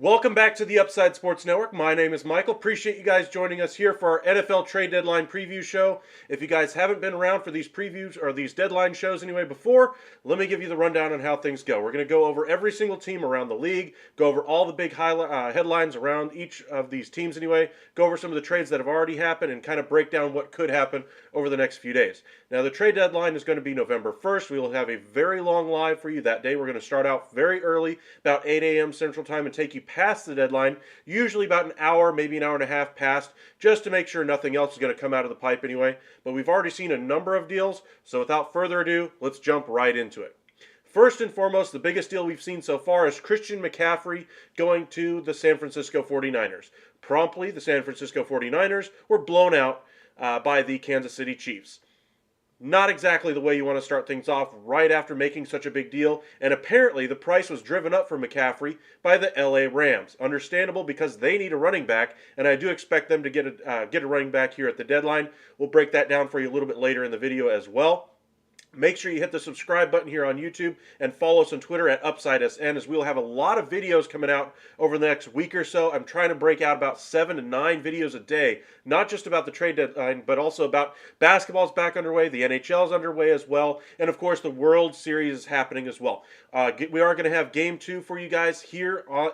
Welcome back to the Upside Sports Network. My name is Michael. Appreciate you guys joining us here for our NFL trade deadline preview show. If you guys haven't been around for these previews or these deadline shows anyway before, let me give you the rundown on how things go. We're going to go over every single team around the league, go over all the big headlines around each of these teams anyway, go over some of the trades that have already happened, and kind of break down what could happen over the next few days. Now, the trade deadline is going to be November 1st. We will have a very long live for you that day. We're going to start out very early, about 8 a.m. Central Time, and take you past the deadline, usually about an hour, maybe an hour and a half past, just to make sure nothing else is going to come out of the pipe anyway. But we've already seen a number of deals, so without further ado, let's jump right into it. First and foremost, the biggest deal we've seen so far is Christian McCaffrey going to the San Francisco 49ers. Promptly, the San Francisco 49ers were blown out by the Kansas City Chiefs. Not exactly the way you want to start things off right after making such a big deal, and apparently the price was driven up for McCaffrey by the LA Rams. Understandable, because they need a running back, and I do expect them to get a running back here at the deadline. We'll break that down for you a little bit later in the video as well. Make sure you hit the subscribe button here on YouTube and follow us on Twitter at UpsideSN, as we'll have a lot of videos coming out over the next week or so. I'm trying to break out about 7 to 9 videos a day, not just about the trade deadline, but also about basketball's back underway, the NHL's underway as well, and of course the World Series is happening as well. We are going to have Game 2 for you guys here on,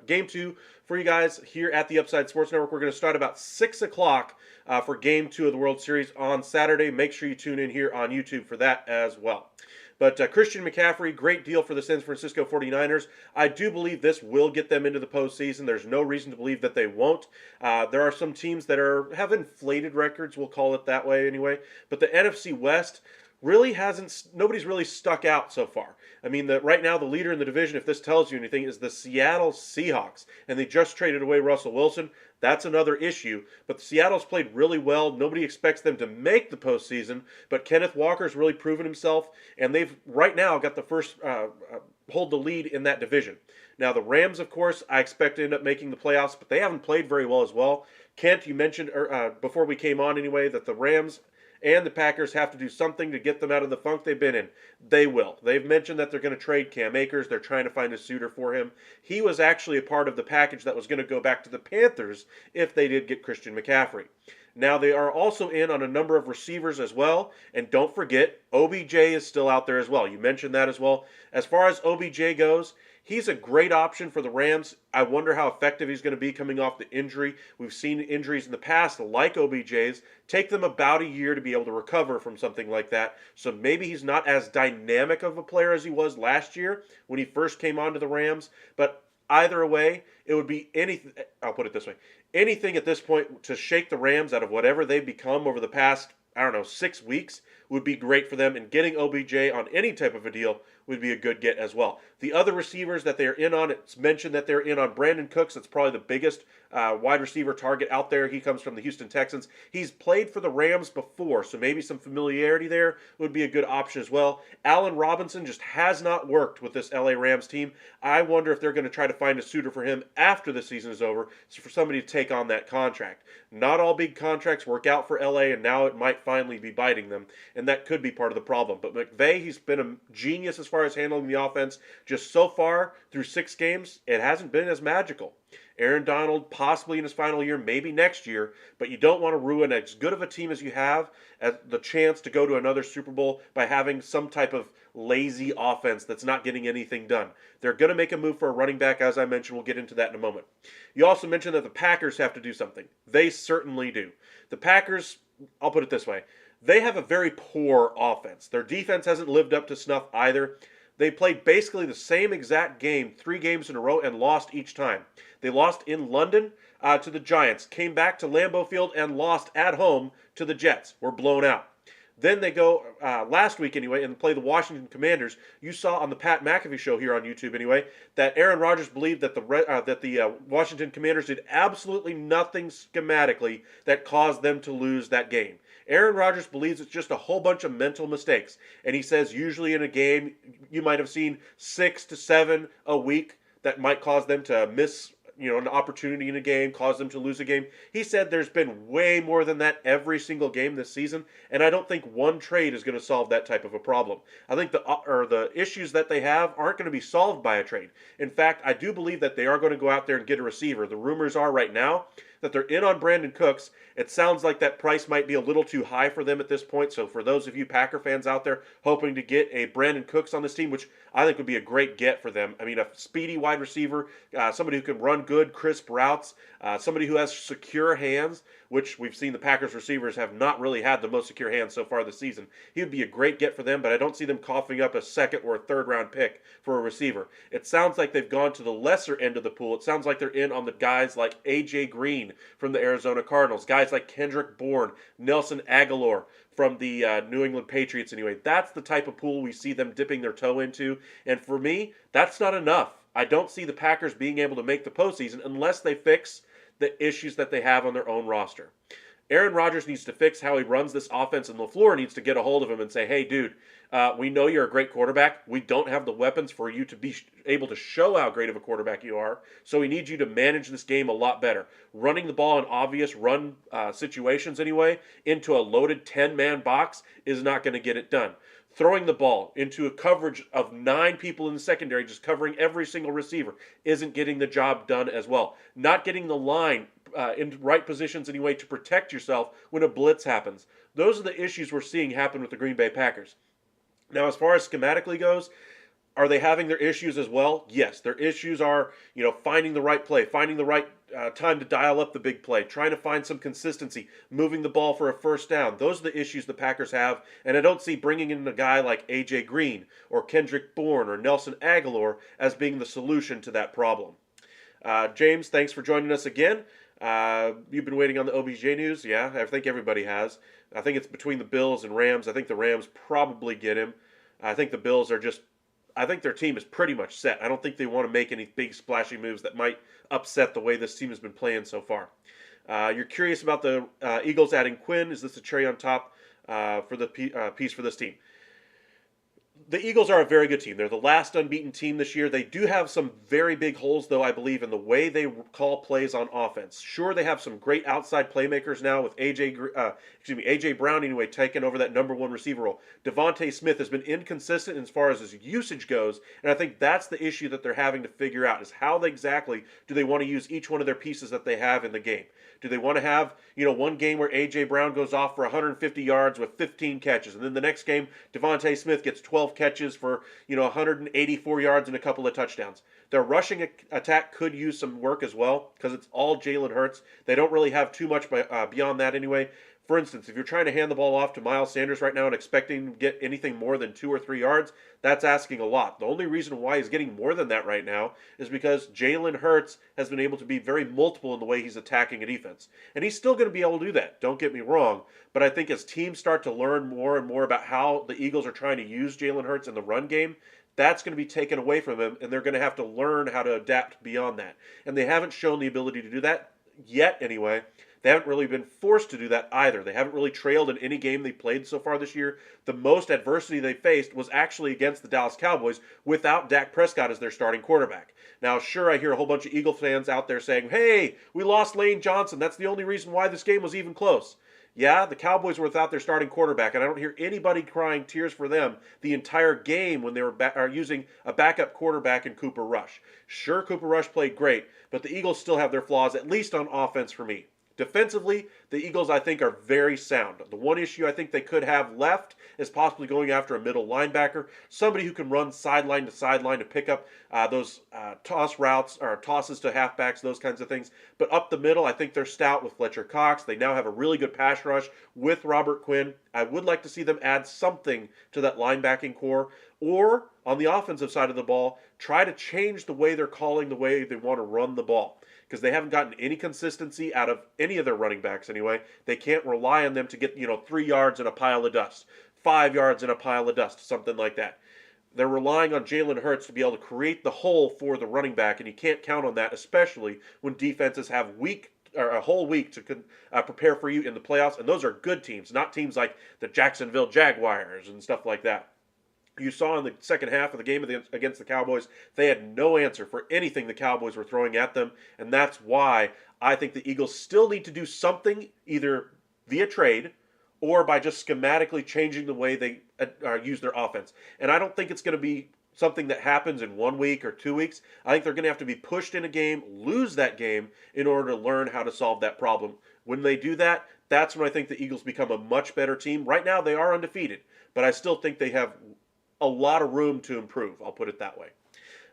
Game 2 for you guys here at the Upside Sports Network. We're going to start about 6 o'clock for Game 2 of the World Series on Saturday. Make sure you tune in here on YouTube for that as well. But Christian McCaffrey, great deal for the San Francisco 49ers. I do believe this will get them into the postseason. There's no reason to believe that they won't. There are some teams that have inflated records, we'll call it that way anyway. But the NFC West nobody's really stuck out so far. I mean, right now the leader in the division, if this tells you anything, is the Seattle Seahawks. And they just traded away Russell Wilson. That's another issue. But Seattle's played really well. Nobody expects them to make the postseason. But Kenneth Walker's really proven himself. And they've right now got the first hold the lead in that division. Now the Rams, of course, I expect to end up making the playoffs. But they haven't played very well as well. Kent, you mentioned before we came on anyway that the Rams and the Packers have to do something to get them out of the funk they've been in. They will. They've mentioned that they're going to trade Cam Akers. They're trying to find a suitor for him. He was actually a part of the package that was going to go back to the Panthers if they did get Christian McCaffrey. Now, they are also in on a number of receivers as well. And don't forget, OBJ is still out there as well. You mentioned that as well. As far as OBJ goes, he's a great option for the Rams. I wonder how effective he's going to be coming off the injury. We've seen injuries in the past, like OBJ's, take them about a year to be able to recover from something like that. So maybe he's not as dynamic of a player as he was last year when he first came onto the Rams. But either way, it would be anything. I'll put it this way. Anything at this point to shake the Rams out of whatever they've become over the past, 6 weeks would be great for them. And getting OBJ on any type of a deal would be a good get as well. The other receivers that they're in on, it's mentioned that they're in on Brandon Cooks. That's probably the biggest wide receiver target out there. He comes from the Houston Texans. He's played for the Rams before, so maybe some familiarity there would be a good option as well. Allen Robinson just has not worked with this LA Rams team. I wonder if they're going to try to find a suitor for him after the season is over, so for somebody to take on that contract. Not all big contracts work out for LA, and now it might finally be biting them, and that could be part of the problem. But McVay, he's been a genius as far as handling the offense. Just so far, through 6 games, it hasn't been as magical. Aaron Donald, possibly in his final year, maybe next year, but you don't want to ruin as good of a team as you have at the chance to go to another Super Bowl by having some type of lazy offense that's not getting anything done. They're going to make a move for a running back, as I mentioned. We'll get into that in a moment. You also mentioned that the Packers have to do something. They certainly do. The Packers, I'll put it this way, they have a very poor offense. Their defense hasn't lived up to snuff either. They played basically the same exact game 3 games in a row and lost each time. They lost in London to the Giants, came back to Lambeau Field and lost at home to the Jets. Were blown out. Then they go last week anyway and play the Washington Commanders. You saw on the Pat McAfee show here on YouTube anyway that Aaron Rodgers believed that the Washington Commanders did absolutely nothing schematically that caused them to lose that game. Aaron Rodgers believes it's just a whole bunch of mental mistakes. And he says usually in a game you might have seen 6 to 7 a week that might cause them to miss an opportunity in a game, cause them to lose a game. He said there's been way more than that every single game this season, and I don't think one trade is going to solve that type of a problem. I think the issues that they have aren't going to be solved by a trade. In fact, I do believe that they are going to go out there and get a receiver. The rumors are right now that they're in on Brandon Cooks. It sounds like that price might be a little too high for them at this point. So for those of you Packer fans out there hoping to get a Brandon Cooks on this team, which I think would be a great get for them. I mean, a speedy wide receiver, somebody who can run good, crisp routes, somebody who has secure hands, which we've seen the Packers receivers have not really had the most secure hands so far this season. He would be a great get for them, but I don't see them coughing up a second or a third round pick for a receiver. It sounds like they've gone to the lesser end of the pool. It sounds like they're in on the guys like A.J. Green from the Arizona Cardinals, guys like Kendrick Bourne, Nelson Aguilar from the New England Patriots anyway. That's the type of pool we see them dipping their toe into. And for me, that's not enough. I don't see the Packers being able to make the postseason unless they fix the issues that they have on their own roster. Aaron Rodgers needs to fix how he runs this offense, and LaFleur needs to get a hold of him and say, hey, dude, we know you're a great quarterback. We don't have the weapons for you to be able to show how great of a quarterback you are, so we need you to manage this game a lot better. Running the ball in obvious run situations anyway into a loaded 10-man box is not going to get it done. Throwing the ball into a coverage of 9 people in the secondary, just covering every single receiver, isn't getting the job done as well. Not getting the line in right positions anyway to protect yourself when a blitz happens. Those are the issues we're seeing happen with the Green Bay Packers. Now, as far as schematically goes, are they having their issues as well? Yes, their issues are, finding the right play, finding the right time to dial up the big play, trying to find some consistency, moving the ball for a first down. Those are the issues the Packers have, and I don't see bringing in a guy like A.J. Green or Kendrick Bourne or Nelson Aguilar as being the solution to that problem. James, thanks for joining us again. You've been waiting on the OBJ news? Yeah, I think everybody has. I think it's between the Bills and Rams. I think the Rams probably get him. I think the Bills are I think their team is pretty much set. I don't think they want to make any big splashy moves that might upset the way this team has been playing so far. You're curious about the Eagles adding Quinn. Is this a cherry on top for the piece for this team? The Eagles are a very good team. They're the last unbeaten team this year. They do have some very big holes, though, I believe, in the way they call plays on offense. Sure, they have some great outside playmakers now with A.J. Brown anyway taking over that number 1 receiver role. Devontae Smith has been inconsistent as far as his usage goes, and I think that's the issue that they're having to figure out is how exactly do they want to use each one of their pieces that they have in the game. Do they want to have, one game where A.J. Brown goes off for 150 yards with 15 catches, and then the next game, Devontae Smith gets 12 catches for, 184 yards and a couple of touchdowns. Their rushing attack could use some work as well because it's all Jalen Hurts. They don't really have too much beyond that anyway. For instance, if you're trying to hand the ball off to Miles Sanders right now and expecting to get anything more than 2 or 3 yards, that's asking a lot. The only reason why he's getting more than that right now is because Jalen Hurts has been able to be very multiple in the way he's attacking a defense. And he's still going to be able to do that, don't get me wrong. But I think as teams start to learn more and more about how the Eagles are trying to use Jalen Hurts in the run game, that's going to be taken away from them, and they're going to have to learn how to adapt beyond that. And they haven't shown the ability to do that yet anyway. They haven't really been forced to do that either. They haven't really trailed in any game they played so far this year. The most adversity they faced was actually against the Dallas Cowboys without Dak Prescott as their starting quarterback. Now, sure, I hear a whole bunch of Eagle fans out there saying, hey, we lost Lane Johnson. That's the only reason why this game was even close. Yeah, the Cowboys were without their starting quarterback, and I don't hear anybody crying tears for them the entire game when they were using a backup quarterback in Cooper Rush. Sure, Cooper Rush played great, but the Eagles still have their flaws, at least on offense for me. Defensively, the Eagles, I think, are very sound. The one issue I think they could have left is possibly going after a middle linebacker, somebody who can run sideline to sideline to pick up those toss routes or tosses to halfbacks, those kinds of things. But up the middle, I think they're stout with Fletcher Cox. They now have a really good pass rush with Robert Quinn. I would like to see them add something to that linebacking core. Or, on the offensive side of the ball, try to change the way they're calling the way they want to run the ball. Because they haven't gotten any consistency out of any of their running backs anyway. They can't rely on them to get, 3 yards in a pile of dust, 5 yards in a pile of dust, something like that. They're relying on Jalen Hurts to be able to create the hole for the running back, and you can't count on that, especially when defenses have a whole week to prepare for you in the playoffs. And those are good teams, not teams like the Jacksonville Jaguars and stuff like that. You saw in the second half of the game against the Cowboys, they had no answer for anything the Cowboys were throwing at them, and that's why I think the Eagles still need to do something either via trade or by just schematically changing the way they use their offense. And I don't think it's going to be something that happens in 1 week or 2 weeks. I think they're going to have to be pushed in a game, lose that game, in order to learn how to solve that problem. When they do that, that's when I think the Eagles become a much better team. Right now, they are undefeated, but I still think they have a lot of room to improve. I'll put it that way.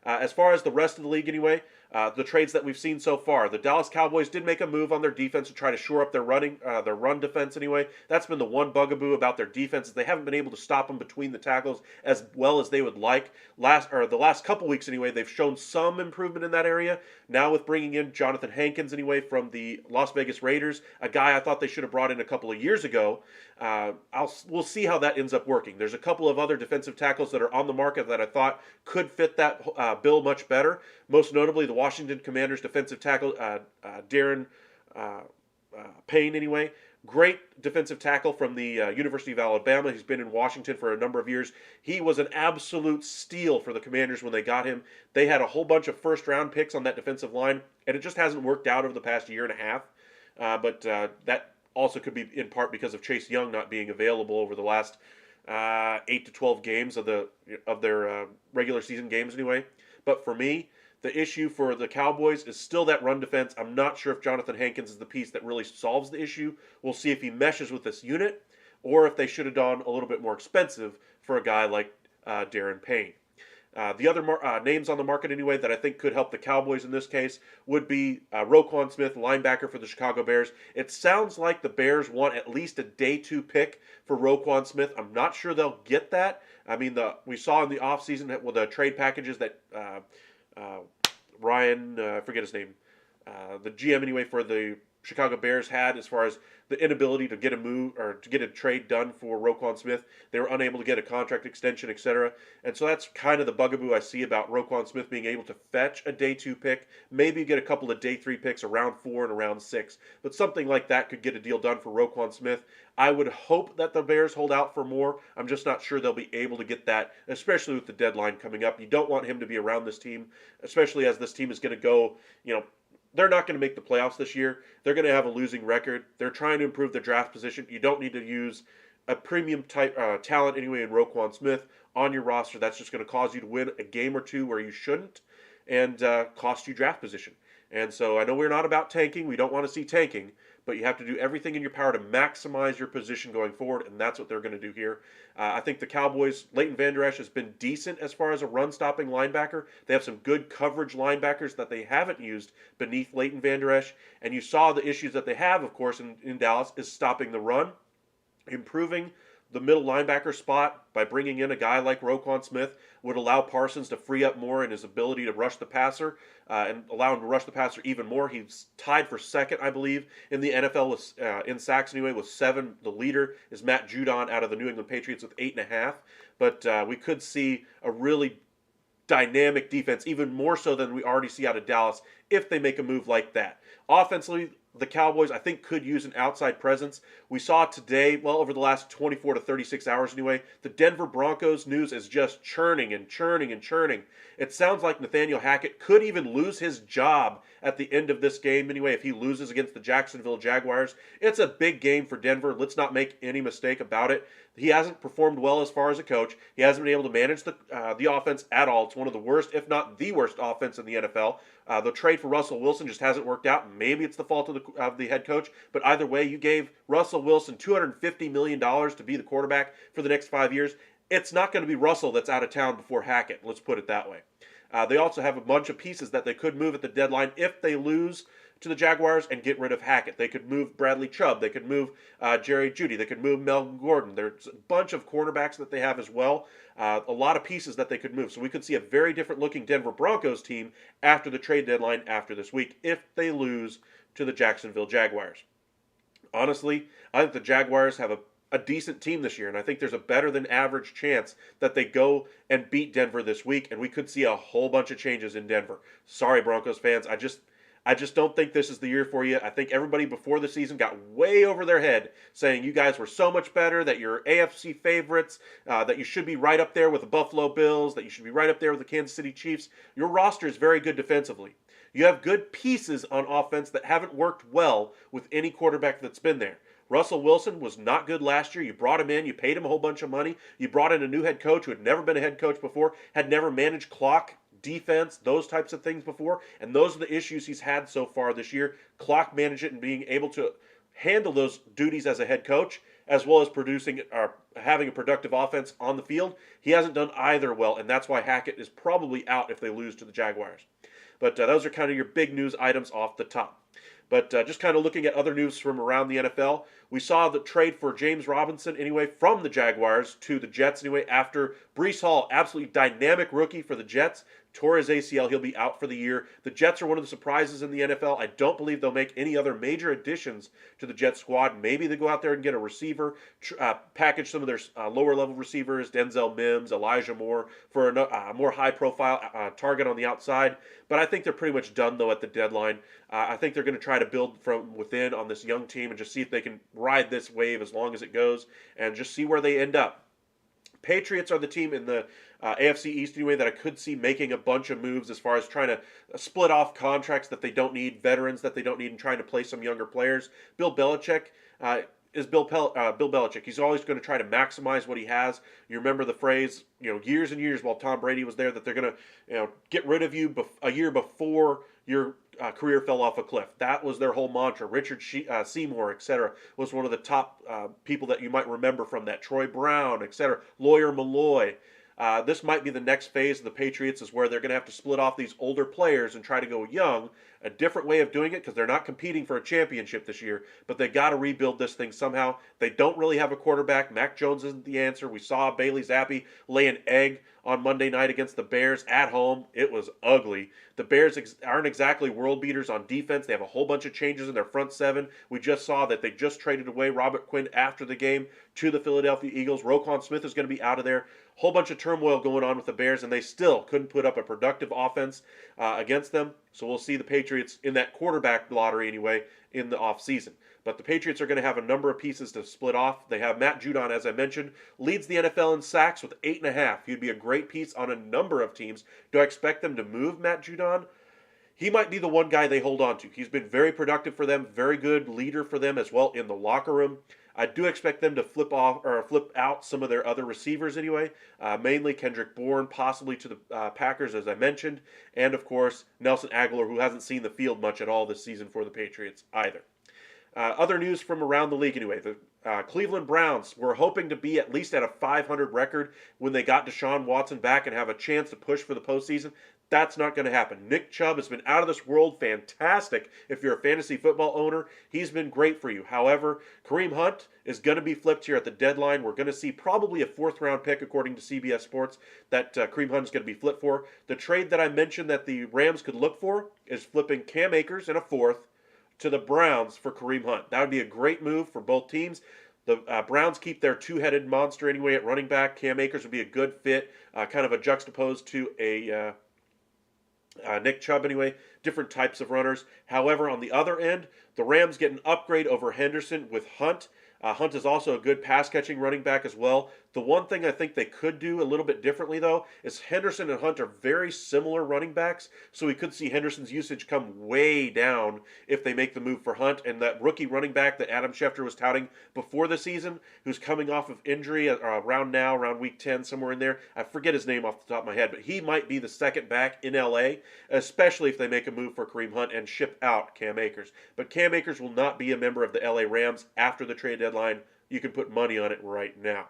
As far as the rest of the league anyway, the trades that we've seen so far. The Dallas Cowboys did make a move on their defense to try to shore up their run defense anyway. That's been the one bugaboo about their defense, is they haven't been able to stop them between the tackles as well as they would like. The last couple weeks anyway, they've shown some improvement in that area. Now with bringing in Jonathan Hankins anyway from the Las Vegas Raiders, a guy I thought they should have brought in a couple of years ago. We'll see how that ends up working. There's a couple of other defensive tackles that are on the market that I thought could fit that bill much better. Most notably, the Washington Commanders defensive tackle Darren Payne. Anyway, great defensive tackle from the University of Alabama. He's been in Washington for a number of years. He was an absolute steal for the Commanders when they got him. They had a whole bunch of first-round picks on that defensive line, and it just hasn't worked out over the past year and a half. But that also could be in part because of Chase Young not being available over the last 8 to 12 games of their regular season games anyway. But for me, the issue for the Cowboys is still that run defense. I'm not sure if Jonathan Hankins is the piece that really solves the issue. We'll see if he meshes with this unit, or if they should have done a little bit more expensive for a guy like Darren Payne. The other names on the market anyway that I think could help the Cowboys in this case would be Roquan Smith, linebacker for the Chicago Bears. It sounds like the Bears want at least a day 2 pick for Roquan Smith. I'm not sure they'll get that. I mean, we saw in the offseason with the trade packages that Ryan, I forget his name, the GM anyway for the Chicago Bears had, as far as the inability to get a move or to get a trade done for Roquan Smith. They were unable to get a contract extension, etc. And so that's kind of the bugaboo I see about Roquan Smith being able to fetch a day 2 pick, maybe get a couple of day 3 picks around 4 and around 6. But something like that could get a deal done for Roquan Smith. I would hope that the Bears hold out for more. I'm just not sure they'll be able to get that, especially with the deadline coming up. You don't want him to be around this team, especially as this team is going to go, they're not going to make the playoffs this year. They're going to have a losing record. They're trying to improve their draft position. You don't need to use a premium type talent anyway in Roquan Smith on your roster. That's just going to cause you to win a game or two where you shouldn't, and cost you draft position. And so I know we're not about tanking. We don't want to see tanking, but you have to do everything in your power to maximize your position going forward, and that's what they're going to do here. I think the Cowboys, Leighton Vander Esch has been decent as far as a run-stopping linebacker. They have some good coverage linebackers that they haven't used beneath Leighton Vander Esch, and you saw the issues that they have, of course, in Dallas, is stopping the run, improving the middle linebacker spot by bringing in a guy like Roquan Smith would allow Parsons to free up more in his ability to rush the passer and allow him to rush the passer even more. He's tied for second, I believe, in the NFL with, in sacks anyway, with 7. The leader is Matt Judon out of the New England Patriots with 8.5. But we could see a really dynamic defense, even more so than we already see out of Dallas, if they make a move like that. Offensively, the Cowboys, I think, could use an outside presence. We saw today, well, over the last 24 to 36 hours anyway, the Denver Broncos news is just churning and churning and churning. It sounds like Nathaniel Hackett could even lose his job at the end of this game anyway if he loses against the Jacksonville Jaguars. It's a big game for Denver. Let's not make any mistake about it. He hasn't performed well as far as a coach. He hasn't been able to manage the offense at all. It's one of the worst, if not the worst, offense in the NFL. The trade for Russell Wilson just hasn't worked out. Maybe it's the fault of the head coach, but either way, you gave Russell Wilson $250 million to be the quarterback for the next 5 years. It's not going to be Russell that's out of town before Hackett. Let's put it that way. They also have a bunch of pieces that they could move at the deadline if they lose to the Jaguars and get rid of Hackett. They could move Bradley Chubb. They could move Jerry Jeudy. They could move Melvin Gordon. There's a bunch of cornerbacks that they have as well. A lot of pieces that they could move. So we could see a very different looking Denver Broncos team after the trade deadline after this week if they lose to the Jacksonville Jaguars. Honestly, I think the Jaguars have a decent team this year, and I think there's a better than average chance that they go and beat Denver this week, and we could see a whole bunch of changes in Denver. Sorry, Broncos fans. I just don't think this is the year for you. I think everybody before the season got way over their head saying you guys were so much better, that you're AFC favorites, that you should be right up there with the Buffalo Bills, that you should be right up there with the Kansas City Chiefs. Your roster is very good defensively. You have good pieces on offense that haven't worked well with any quarterback that's been there. Russell Wilson was not good last year. You brought him in. You paid him a whole bunch of money. You brought in a new head coach who had never been a head coach before, had never managed clock, defense, those types of things before. And those are the issues he's had so far this year. Clock management and being able to handle those duties as a head coach, as well as producing or having a productive offense on the field. He hasn't done either well, and that's why Hackett is probably out if they lose to the Jaguars. But those are kind of your big news items off the top. But just kind of looking at other news from around the NFL, we saw the trade for James Robinson anyway from the Jaguars to the Jets anyway after Breece Hall, absolutely dynamic rookie for the Jets, tore his ACL. He'll be out for the year. The Jets are one of the surprises in the NFL. I don't believe they'll make any other major additions to the Jets squad. Maybe they go out there and get a receiver, package some of their lower level receivers, Denzel Mims, Elijah Moore, for a more high profile target on the outside. But I think they're pretty much done though at the deadline. I think they're going to try to build from within on this young team and just see if they can ride this wave as long as it goes and just see where they end up. Patriots are the team in the AFC East anyway that I could see making a bunch of moves as far as trying to split off contracts that they don't need, veterans that they don't need, and trying to play some younger players. Bill Belichick is Bill Belichick. He's always going to try to maximize what he has. You remember the phrase, years and years while Tom Brady was there, that they're going to, get rid of you a year before your career fell off a cliff. That was their whole mantra. Richard Seymour, etc., was one of the top people that you might remember from that. Troy Brown, etc., Lawyer Malloy. This might be the next phase of the Patriots, is where they're going to have to split off these older players and try to go young. A different way of doing it, because they're not competing for a championship this year, but they got to rebuild this thing somehow. They don't really have a quarterback. Mac Jones isn't the answer. We saw Bailey Zappi lay an egg on Monday night against the Bears at home. It was ugly. The Bears aren't exactly world beaters on defense. They have a whole bunch of changes in their front seven. We just saw that they just traded away Robert Quinn after the game to the Philadelphia Eagles. Roquan Smith is going to be out of there. Whole bunch of turmoil going on with the Bears, and they still couldn't put up a productive offense against them. So we'll see the Patriots in that quarterback lottery anyway in the offseason. But the Patriots are going to have a number of pieces to split off. They have Matt Judon, as I mentioned, leads the NFL in sacks with 8.5. He'd be a great piece on a number of teams. Do I expect them to move Matt Judon? He might be the one guy they hold on to. He's been very productive for them, very good leader for them as well in the locker room. I do expect them to flip out some of their other receivers anyway, mainly Kendrick Bourne, possibly to the Packers, as I mentioned, and of course Nelson Aguilar, who hasn't seen the field much at all this season for the Patriots either. Other news from around the league anyway. The Cleveland Browns were hoping to be at least at a 500 record when they got Deshaun Watson back and have a chance to push for the postseason. That's not going to happen. Nick Chubb has been out of this world fantastic. If you're a fantasy football owner, he's been great for you. However, Kareem Hunt is going to be flipped here at the deadline. We're going to see probably a fourth-round pick, according to CBS Sports, that Kareem Hunt is going to be flipped for. The trade that I mentioned that the Rams could look for is flipping Cam Akers in a fourth to the Browns for Kareem Hunt. That would be a great move for both teams. The Browns keep their two-headed monster anyway at running back. Cam Akers would be a good fit, kind of a juxtaposed to a Nick Chubb anyway, different types of runners. However, on the other end, the Rams get an upgrade over Henderson with Hunt. Hunt is also a good pass-catching running back as well. The one thing I think they could do a little bit differently, though, is Henderson and Hunt are very similar running backs, so we could see Henderson's usage come way down if they make the move for Hunt. And that rookie running back that Adam Schefter was touting before the season, who's coming off of injury around week 10, somewhere in there. I forget his name off the top of my head, but he might be the second back in L.A., especially if they make a move for Kareem Hunt and ship out Cam Akers. But Cam Akers will not be a member of the L.A. Rams after the trade deadline. You can put money on it right now.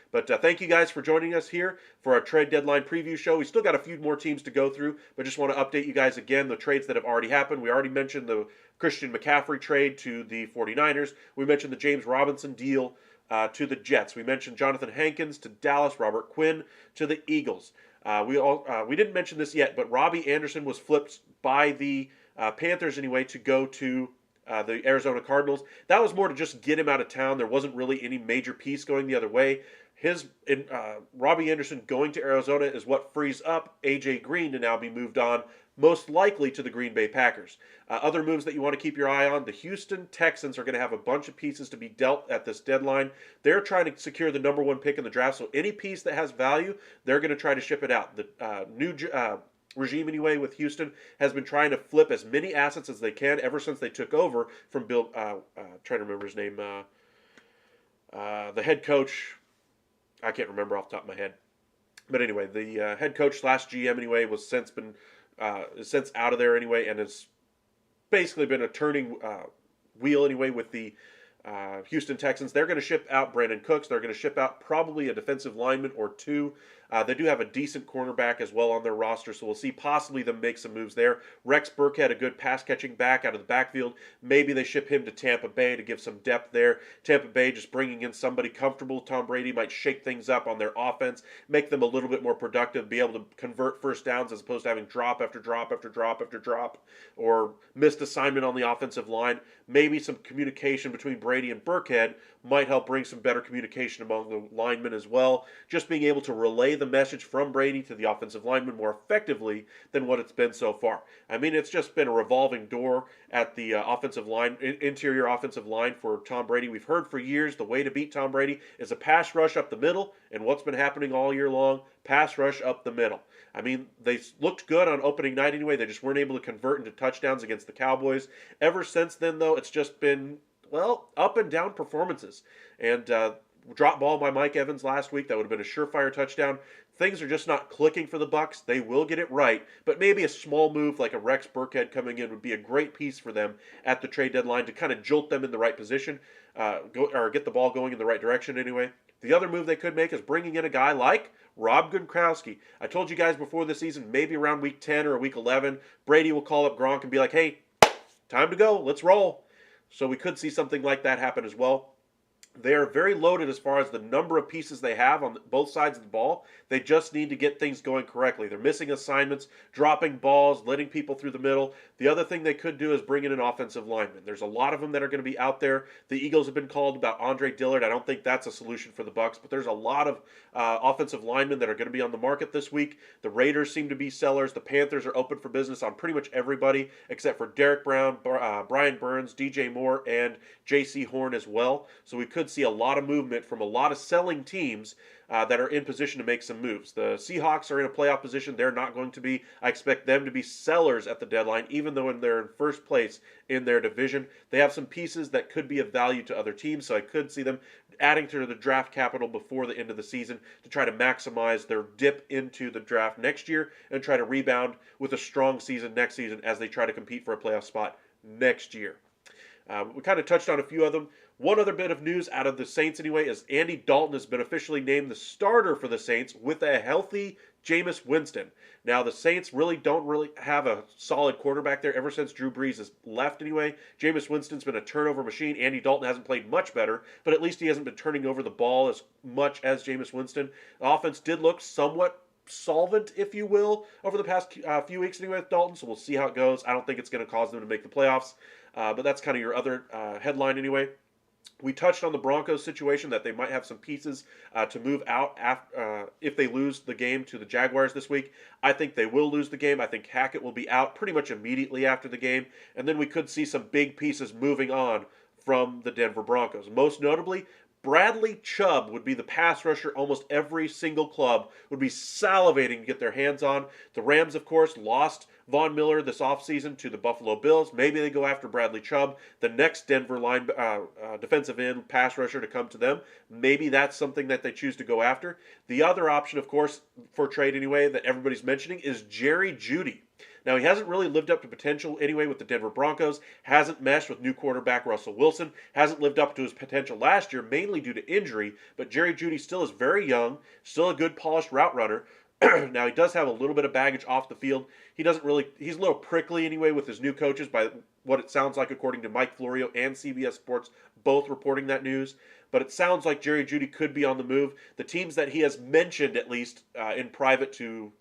But thank you guys for joining us here for our trade deadline preview show. We still got a few more teams to go through, but just want to update you guys again, the trades that have already happened. We already mentioned the Christian McCaffrey trade to the 49ers. We mentioned the James Robinson deal to the Jets. We mentioned Jonathan Hankins to Dallas, Robert Quinn to the Eagles. We didn't mention this yet, but Robbie Anderson was flipped by the Panthers anyway to go to the Arizona Cardinals. That was more to just get him out of town. There wasn't really any major piece going the other way. Robbie Anderson going to Arizona is what frees up A.J. Green to now be moved on, most likely to the Green Bay Packers. Other moves that you want to keep your eye on, the Houston Texans are going to have a bunch of pieces to be dealt at this deadline. They're trying to secure the number one pick in the draft, so any piece that has value, they're going to try to ship it out. The new regime anyway with Houston has been trying to flip as many assets as they can ever since they took over from Bill, trying to remember his name, the head coach, I can't remember off the top of my head. But anyway, the head coach / GM anyway was since out of there anyway, and has basically been a turning wheel anyway with the Houston Texans, they're going to ship out Brandon Cooks. They're going to ship out probably a defensive lineman or two. They do have a decent cornerback as well on their roster, so we'll see possibly them make some moves there. Rex Burkhead, a good pass-catching back out of the backfield. Maybe they ship him to Tampa Bay to give some depth there. Tampa Bay just bringing in somebody comfortable. Tom Brady might shake things up on their offense, make them a little bit more productive, be able to convert first downs as opposed to having drop after drop after drop after drop, or missed assignment on the offensive line. Maybe some communication between Brady and Burkhead might help bring some better communication among the linemen as well. Just being able to relay the message from Brady to the offensive lineman more effectively than what it's been so far. I mean, it's just been a revolving door at the offensive line, interior offensive line for Tom Brady. We've heard for years the way to beat Tom Brady is a pass rush up the middle, and what's been happening all year long, pass rush up the middle. I mean, they looked good on opening night anyway. They just weren't able to convert into touchdowns against the Cowboys. Ever since then, though, it's just been, well, up and down performances. And drop ball by Mike Evans last week, that would have been a surefire touchdown. Things are just not clicking for the Bucs. They will get it right, but maybe a small move like a Rex Burkhead coming in would be a great piece for them at the trade deadline to kind of jolt them in the right position, or get the ball going in the right direction anyway. The other move they could make is bringing in a guy like Rob Gronkowski. I told you guys before the season, maybe around week 10 or week 11, Brady will call up Gronk and be like, hey, time to go, let's roll. So we could see something like that happen as well. They are very loaded as far as the number of pieces they have on both sides of the ball. They just need to get things going correctly. They're missing assignments, dropping balls, letting people through the middle. The other thing they could do is bring in an offensive lineman. There's a lot of them that are going to be out there. The Eagles have been called about Andre Dillard. I don't think that's a solution for the Bucs, but there's a lot of offensive linemen that are going to be on the market this week. The Raiders seem to be sellers. The Panthers are open for business on pretty much everybody except for Derek Brown, Brian Burns, DJ Moore, and J.C. Horn as well. So we could see a lot of movement from a lot of selling teams that are in position to make some moves. The Seahawks are in a playoff position. They're not going to be. I expect them to be sellers at the deadline, even though they're in first place in their division. They have some pieces that could be of value to other teams, so I could see them adding to the draft capital before the end of the season to try to maximize their dip into the draft next year and try to rebound with a strong season next season as they try to compete for a playoff spot next year. We kind of touched on a few of them. One other bit of news out of the Saints anyway is Andy Dalton has been officially named the starter for the Saints with a healthy Jameis Winston. Now, the Saints don't have a solid quarterback there ever since Drew Brees has left anyway. Jameis Winston's been a turnover machine. Andy Dalton hasn't played much better, but at least he hasn't been turning over the ball as much as Jameis Winston. The offense did look somewhat solvent, if you will, over the past few weeks anyway with Dalton, so we'll see how it goes. I don't think it's going to cause them to make the playoffs, but that's kind of your other headline anyway. We touched on the Broncos situation, that they might have some pieces to move out if they lose the game to the Jaguars this week. I think they will lose the game. I think Hackett will be out pretty much immediately after the game, and then we could see some big pieces moving on from the Denver Broncos. Most notably, Bradley Chubb would be the pass rusher almost every single club would be salivating to get their hands on. The Rams, of course, lost Von Miller this offseason to the Buffalo Bills. Maybe they go after Bradley Chubb, the next Denver defensive end pass rusher to come to them. Maybe that's something that they choose to go after. The other option, of course, for trade anyway, that everybody's mentioning is Jerry Jeudy. Now, he hasn't really lived up to potential anyway with the Denver Broncos, hasn't meshed with new quarterback Russell Wilson, hasn't lived up to his potential last year, mainly due to injury, but Jerry Jeudy still is very young, still a good polished route runner. Now, he does have a little bit of baggage off the field. He's a little prickly anyway with his new coaches, by what it sounds like according to Mike Florio and CBS Sports, both reporting that news. But it sounds like Jerry Jeudy could be on the move. The teams that he has mentioned, at least in private to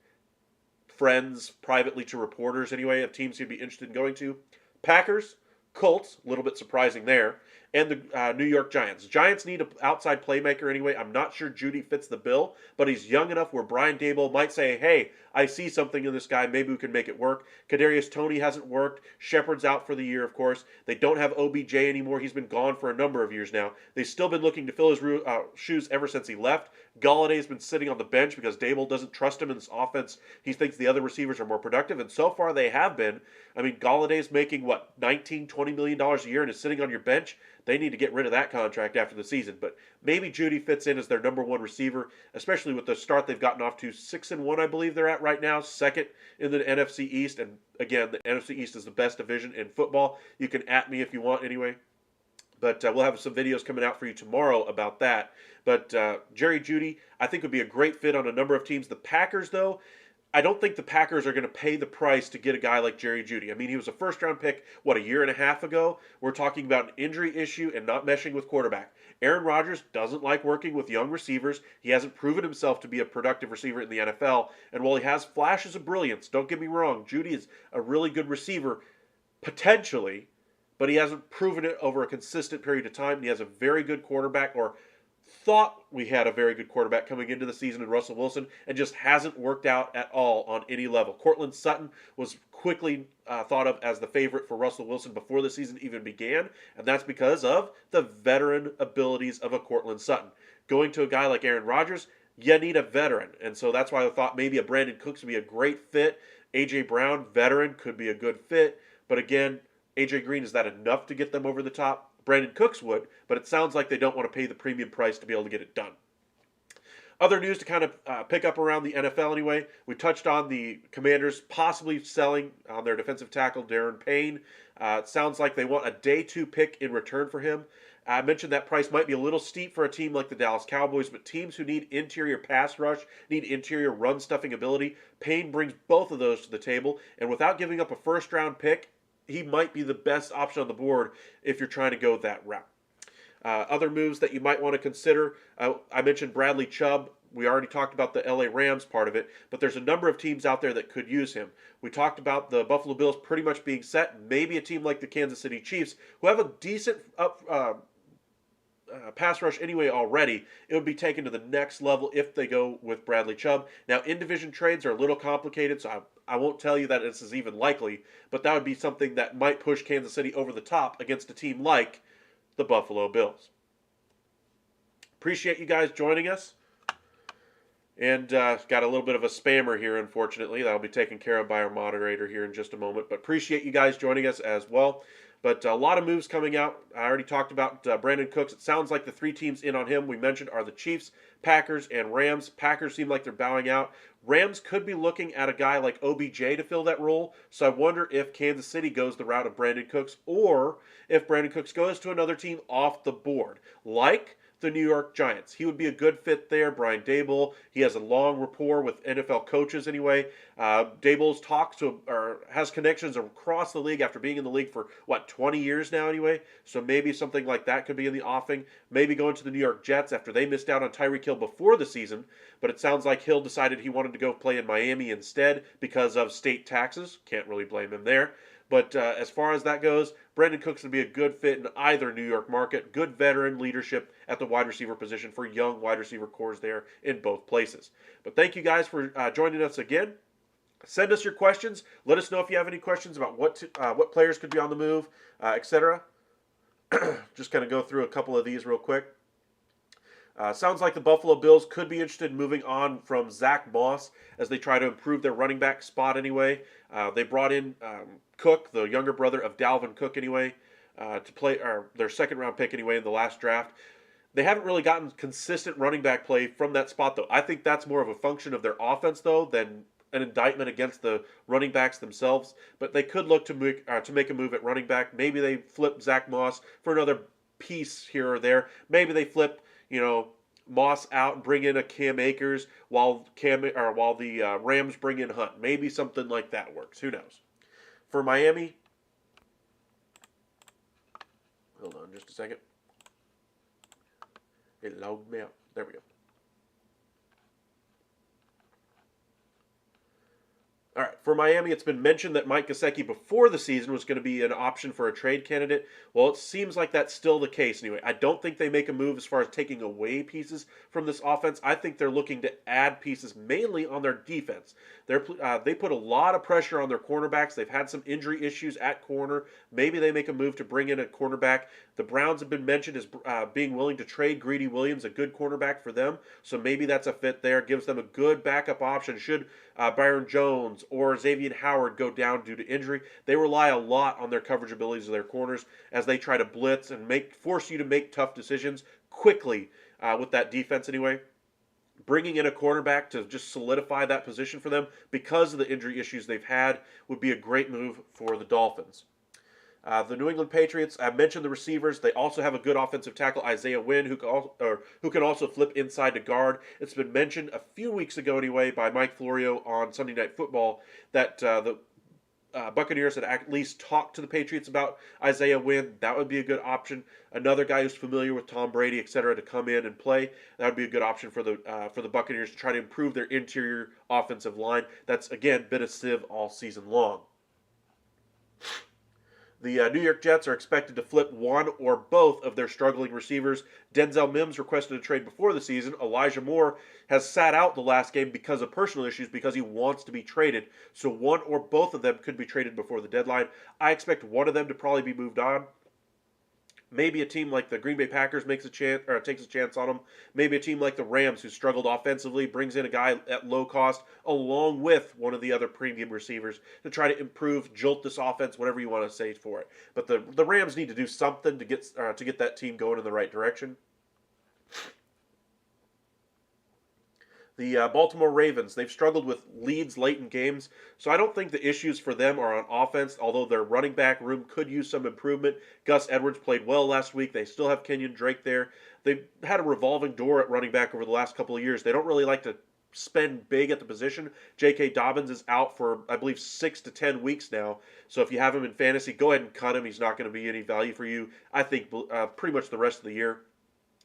friends, privately to reporters anyway, of teams he'd be interested in going to: Packers, Colts, a little bit surprising there, and the New York Giants. Giants need an outside playmaker anyway. I'm not sure Jeudy fits the bill, but he's young enough where Brian Daboll might say, hey, I see something in this guy. Maybe we can make it work. Kadarius Toney hasn't worked. Shepard's out for the year, of course. They don't have OBJ anymore. He's been gone for a number of years now. They've still been looking to fill his shoes ever since he left. Galladay's been sitting on the bench because Daboll doesn't trust him in this offense. He thinks the other receivers are more productive, and so far they have been. I mean, Galladay's making, $19, $20 million a year and is sitting on your bench? They need to get rid of that contract after the season. But maybe Jeudy fits in as their number one receiver, especially with the start they've gotten off to. 6-1, I believe they're at right now, second in the NFC East. And again, the NFC East is the best division in football. You can at me if you want anyway. But we'll have some videos coming out for you tomorrow about that. But Jerry Jeudy, I think, would be a great fit on a number of teams. The Packers, though, I don't think the Packers are going to pay the price to get a guy like Jerry Jeudy. I mean, he was a first-round pick, a year and a half ago? We're talking about an injury issue and not meshing with quarterback. Aaron Rodgers doesn't like working with young receivers. He hasn't proven himself to be a productive receiver in the NFL. And while he has flashes of brilliance, don't get me wrong, Jeudy is a really good receiver, potentially, but he hasn't proven it over a consistent period of time. He has a very good quarterback, or thought we had a very good quarterback coming into the season in Russell Wilson, and just hasn't worked out at all on any level. Courtland Sutton was quickly thought of as the favorite for Russell Wilson before the season even began, and that's because of the veteran abilities of a Courtland Sutton. Going to a guy like Aaron Rodgers, you need a veteran, and so that's why I thought maybe a Brandon Cooks would be a great fit. A.J. Brown, veteran, could be a good fit, but again, A.J. Green, is that enough to get them over the top? Brandon Cooks would, but it sounds like they don't want to pay the premium price to be able to get it done. Other news to kind of pick up around the NFL anyway. We touched on the Commanders possibly selling on their defensive tackle, Darren Payne. It sounds like they want a day 2 pick in return for him. I mentioned that price might be a little steep for a team like the Dallas Cowboys, but teams who need interior pass rush, need interior run stuffing ability, Payne brings both of those to the table, and without giving up a first-round pick, he might be the best option on the board if you're trying to go that route. Other moves that you might want to consider, I mentioned Bradley Chubb. We already talked about the LA Rams part of it, but there's a number of teams out there that could use him. We talked about the Buffalo Bills pretty much being set. Maybe a team like the Kansas City Chiefs, who have a decent pass rush anyway already, it would be taken to the next level if they go with Bradley Chubb. Now, in-division trades are a little complicated, so I won't tell you that this is even likely, but that would be something that might push Kansas City over the top against a team like the Buffalo Bills. Appreciate you guys joining us. And got a little bit of a spammer here, unfortunately. That'll be taken care of by our moderator here in just a moment. But appreciate you guys joining us as well. But a lot of moves coming out. I already talked about Brandon Cooks. It sounds like the 3 teams in on him we mentioned are the Chiefs, Packers, and Rams. Packers seem like they're bowing out. Rams could be looking at a guy like OBJ to fill that role. So I wonder if Kansas City goes the route of Brandon Cooks, or if Brandon Cooks goes to another team off the board, like the New York Giants. He would be a good fit there. Brian Daboll, he has a long rapport with NFL coaches anyway. Daboll's talks to, or has connections across the league after being in the league for, 20 years now anyway? So maybe something like that could be in the offing. Maybe going to the New York Jets after they missed out on Tyreek Hill before the season, but it sounds like Hill decided he wanted to go play in Miami instead because of state taxes. Can't really blame him there. But as far as that goes, Brandon Cooks would be a good fit in either New York market. Good veteran leadership at the wide receiver position for young wide receiver cores there in both places. But thank you guys for joining us again. Send us your questions. Let us know if you have any questions about what players could be on the move, etc. Just kind of go through a couple of these real quick. Sounds like the Buffalo Bills could be interested in moving on from Zach Moss as they try to improve their running back spot anyway. They brought in Cook, the younger brother of Dalvin Cook anyway, to play, or their second round pick anyway in the last draft. They haven't really gotten consistent running back play from that spot though. I think that's more of a function of their offense though than an indictment against the running backs themselves. But they could look to make a move at running back. Maybe they flip Zach Moss for another piece here or there. Maybe they flip, Moss out and bring in a Cam Akers while the Rams bring in Hunt. Maybe something like that works. Who knows? For Miami, hold on just a second. It logged me out. There we go. All right, for Miami, it's been mentioned that Mike Gesicki before the season was going to be an option for a trade candidate. Well, it seems like that's still the case anyway. I don't think they make a move as far as taking away pieces from this offense. I think they're looking to add pieces mainly on their defense. They put a lot of pressure on their cornerbacks. They've had some injury issues at corner. Maybe they make a move to bring in a cornerback. The Browns have been mentioned as being willing to trade Greedy Williams, a good cornerback for them. So maybe that's a fit there. Gives them a good backup option should Byron Jones or Xavier Howard go down due to injury. They rely a lot on their coverage abilities of their corners as they try to blitz and force you to make tough decisions quickly with that defense anyway. Bringing in a cornerback to just solidify that position for them because of the injury issues they've had would be a great move for the Dolphins. The New England Patriots, I mentioned the receivers. They also have a good offensive tackle, Isaiah Wynn, who can also flip inside to guard. It's been mentioned a few weeks ago, anyway, by Mike Florio on Sunday Night Football that the Buccaneers had at least talked to the Patriots about Isaiah Wynn. That would be a good option. Another guy who's familiar with Tom Brady, etc., to come in and play. That would be a good option for the Buccaneers to try to improve their interior offensive line. That's again been a sieve all season long. The New York Jets are expected to flip one or both of their struggling receivers. Denzel Mims requested a trade before the season. Elijah Moore has sat out the last game because of personal issues because he wants to be traded. So one or both of them could be traded before the deadline. I expect one of them to probably be moved on. Maybe a team like the Green Bay Packers takes a chance on them. Maybe a team like the Rams, who struggled offensively, brings in a guy at low cost along with one of the other premium receivers to try to improve, jolt this offense, whatever you want to say for it. But the Rams need to do something to get that team going in the right direction. The Baltimore Ravens, they've struggled with leads late in games, so I don't think the issues for them are on offense, although their running back room could use some improvement. Gus Edwards played well last week. They still have Kenyon Drake there. They've had a revolving door at running back over the last couple of years. They don't really like to spend big at the position. J.K. Dobbins is out for, I believe, 6 to 10 weeks now, so if you have him in fantasy, go ahead and cut him. He's not going to be any value for you, I think, pretty much the rest of the year.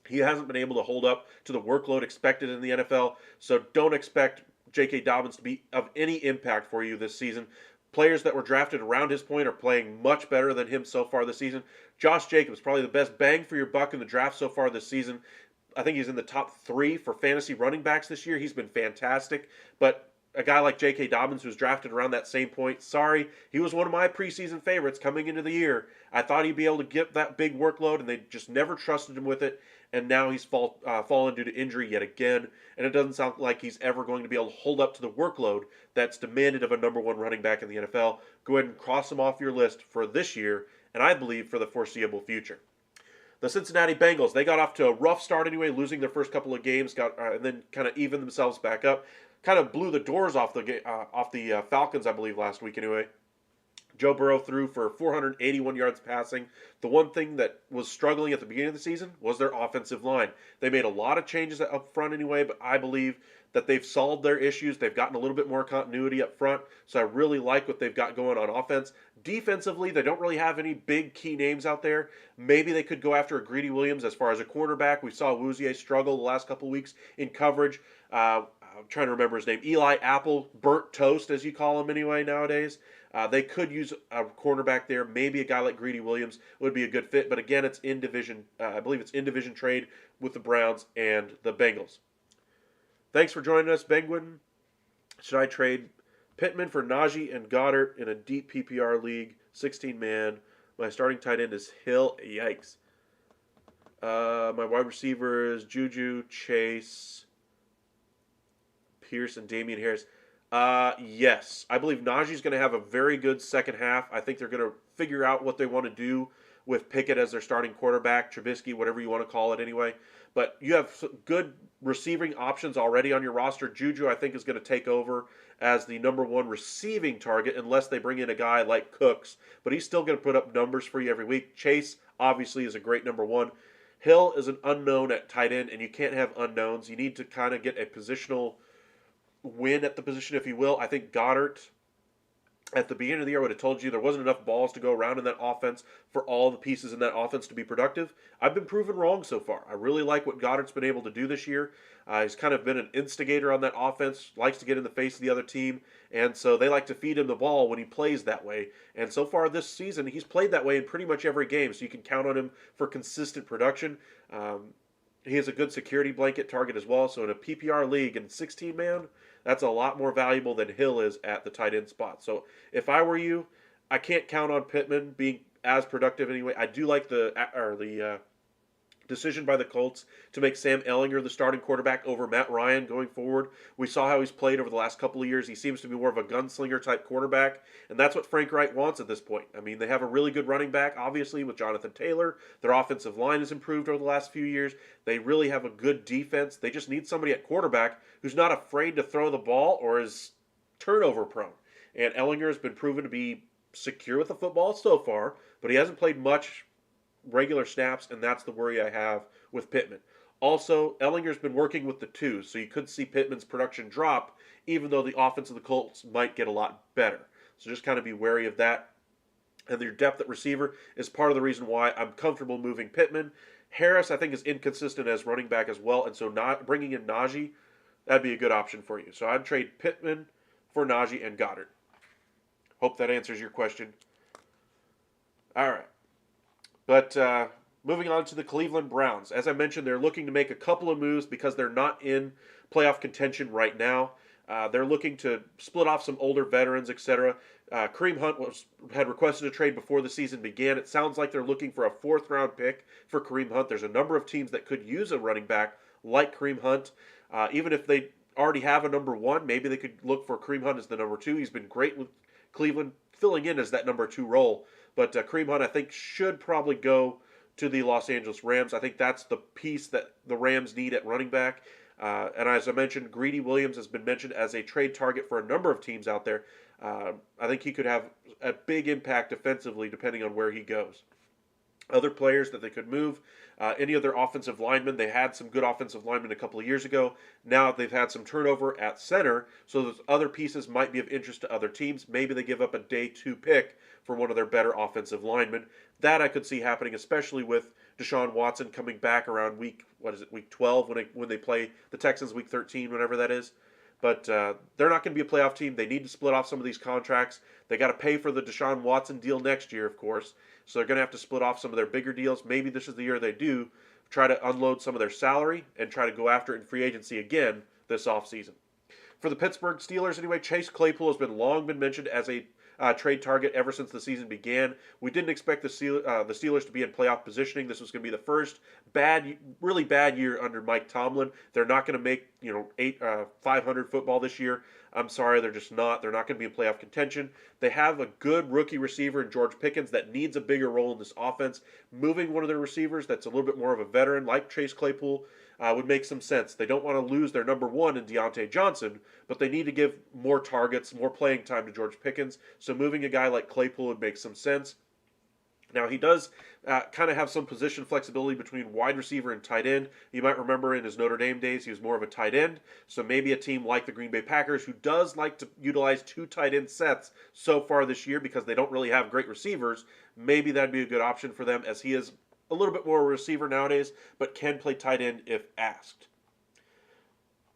He hasn't been able to hold up to the workload expected in the NFL, so don't expect J.K. Dobbins to be of any impact for you this season. Players that were drafted around his point are playing much better than him so far this season. Josh Jacobs, probably the best bang for your buck in the draft so far this season. I think he's in the top 3 for fantasy running backs this year. He's been fantastic, but a guy like J.K. Dobbins, who's drafted around that same point, sorry, he was one of my preseason favorites coming into the year. I thought he'd be able to get that big workload, and they just never trusted him with it. And now he's fallen due to injury yet again, and it doesn't sound like he's ever going to be able to hold up to the workload that's demanded of a number 1 running back in the NFL. Go ahead and cross him off your list for this year, and I believe for the foreseeable future. The Cincinnati Bengals, they got off to a rough start anyway, losing their first couple of games, and then kind of evened themselves back up. Kind of blew the doors off the Falcons, I believe, last week anyway. Joe Burrow threw for 481 yards passing. The one thing that was struggling at the beginning of the season was their offensive line. They made a lot of changes up front anyway, but I believe that they've solved their issues. They've gotten a little bit more continuity up front, so I really like what they've got going on offense. Defensively, they don't really have any big key names out there. Maybe they could go after a Greedy Williams as far as a cornerback. We saw Wouzier struggle the last couple of weeks in coverage. I'm trying to remember his name. Eli Apple, burnt toast, as you call him anyway nowadays. They could use a cornerback there. Maybe a guy like Greedy Williams would be a good fit. But again, it's in division. I believe it's in division trade with the Browns and the Bengals. Thanks for joining us, Penguin. Should I trade Pittman for Najee and Goddard in a deep PPR league, 16-man? My starting tight end is Hill. Yikes. My wide receiver is Juju, Chase, Pierce, and Damian Harris. Yes. I believe Najee's going to have a very good second half. I think they're going to figure out what they want to do with Pickett as their starting quarterback, Trubisky, whatever you want to call it anyway. But you have good receiving options already on your roster. Juju, I think, is going to take over as the number 1 receiving target unless they bring in a guy like Cooks. But he's still going to put up numbers for you every week. Chase, obviously, is a great number 1. Hill is an unknown at tight end, and you can't have unknowns. You need to kind of get a positional win at the position, if you will. I think Goddard, at the beginning of the year, I would have told you there wasn't enough balls to go around in that offense for all the pieces in that offense to be productive. I've been proven wrong so far. I really like what Goddard's been able to do this year. He's kind of been an instigator on that offense, likes to get in the face of the other team, and so they like to feed him the ball when he plays that way. And so far this season, he's played that way in pretty much every game, so you can count on him for consistent production. He has a good security blanket target as well, so in a PPR league in 16-man, that's a lot more valuable than Hill is at the tight end spot. So if I were you, I can't count on Pittman being as productive anyway. I do like the decision by the Colts to make Sam Ehlinger the starting quarterback over Matt Ryan going forward. We saw how he's played over the last couple of years. He seems to be more of a gunslinger type quarterback, and that's what Frank Reich wants at this point. I mean, they have a really good running back, obviously, with Jonathan Taylor. Their offensive line has improved over the last few years. They really have a good defense. They just need somebody at quarterback who's not afraid to throw the ball or is turnover prone. And Ehlinger has been proven to be secure with the football so far, but he hasn't played much regular snaps, and that's the worry I have with Pittman. Also, Ellinger's been working with the twos, so you could see Pittman's production drop, even though the offense of the Colts might get a lot better. So just kind of be wary of that. And your depth at receiver is part of the reason why I'm comfortable moving Pittman. Harris, I think, is inconsistent as running back as well, and so not bringing in Najee, that'd be a good option for you. So I'd trade Pittman for Najee and Goddard. Hope that answers your question. All right. But moving on to the Cleveland Browns. As I mentioned, they're looking to make a couple of moves because they're not in playoff contention right now. They're looking to split off some older veterans, etc. Kareem Hunt had requested a trade before the season began. It sounds like they're looking for a fourth-round pick for Kareem Hunt. There's a number of teams that could use a running back like Kareem Hunt. Even if they already have a number one, maybe they could look for Kareem Hunt as the number two. He's been great with Cleveland, filling in as that number two role. But Kareem Hunt, I think, should probably go to the Los Angeles Rams. I think that's the piece that the Rams need at running back. And as I mentioned, Greedy Williams has been mentioned as a trade target for a number of teams out there. I think he could have a big impact defensively depending on where he goes. Other players that they could move, any other offensive linemen. They had some good offensive linemen a couple of years ago. Now they've had some turnover at center, so those other pieces might be of interest to other teams. Maybe they give up a day two pick for one of their better offensive linemen. That I could see happening, especially with Deshaun Watson coming back around week 12 when they play the Texans week 13, whenever that is. But they're not going to be a playoff team. They need to split off some of these contracts. They got to pay for the Deshaun Watson deal next year, of course. So they're going to have to split off some of their bigger deals. Maybe this is the year they do try to unload some of their salary and try to go after it in free agency again this offseason. For the Pittsburgh Steelers, anyway, Chase Claypool has long been mentioned as a trade target ever since the season began. We didn't expect the Steelers to be in playoff positioning. This was going to be the first really bad year under Mike Tomlin. They're not going to make 500 football this year. I'm sorry, they're just not. They're not going to be in playoff contention. They have a good rookie receiver in George Pickens that needs a bigger role in this offense. Moving one of their receivers that's a little bit more of a veteran like Chase Claypool would make some sense. They don't want to lose their number one in Deontay Johnson, but they need to give more targets, more playing time to George Pickens. So moving a guy like Claypool would make some sense. Now, he does kind of have some position flexibility between wide receiver and tight end. You might remember in his Notre Dame days, he was more of a tight end. So maybe a team like the Green Bay Packers, who does like to utilize two tight end sets so far this year because they don't really have great receivers, maybe that'd be a good option for them, as he is a little bit more of a receiver nowadays, but can play tight end if asked.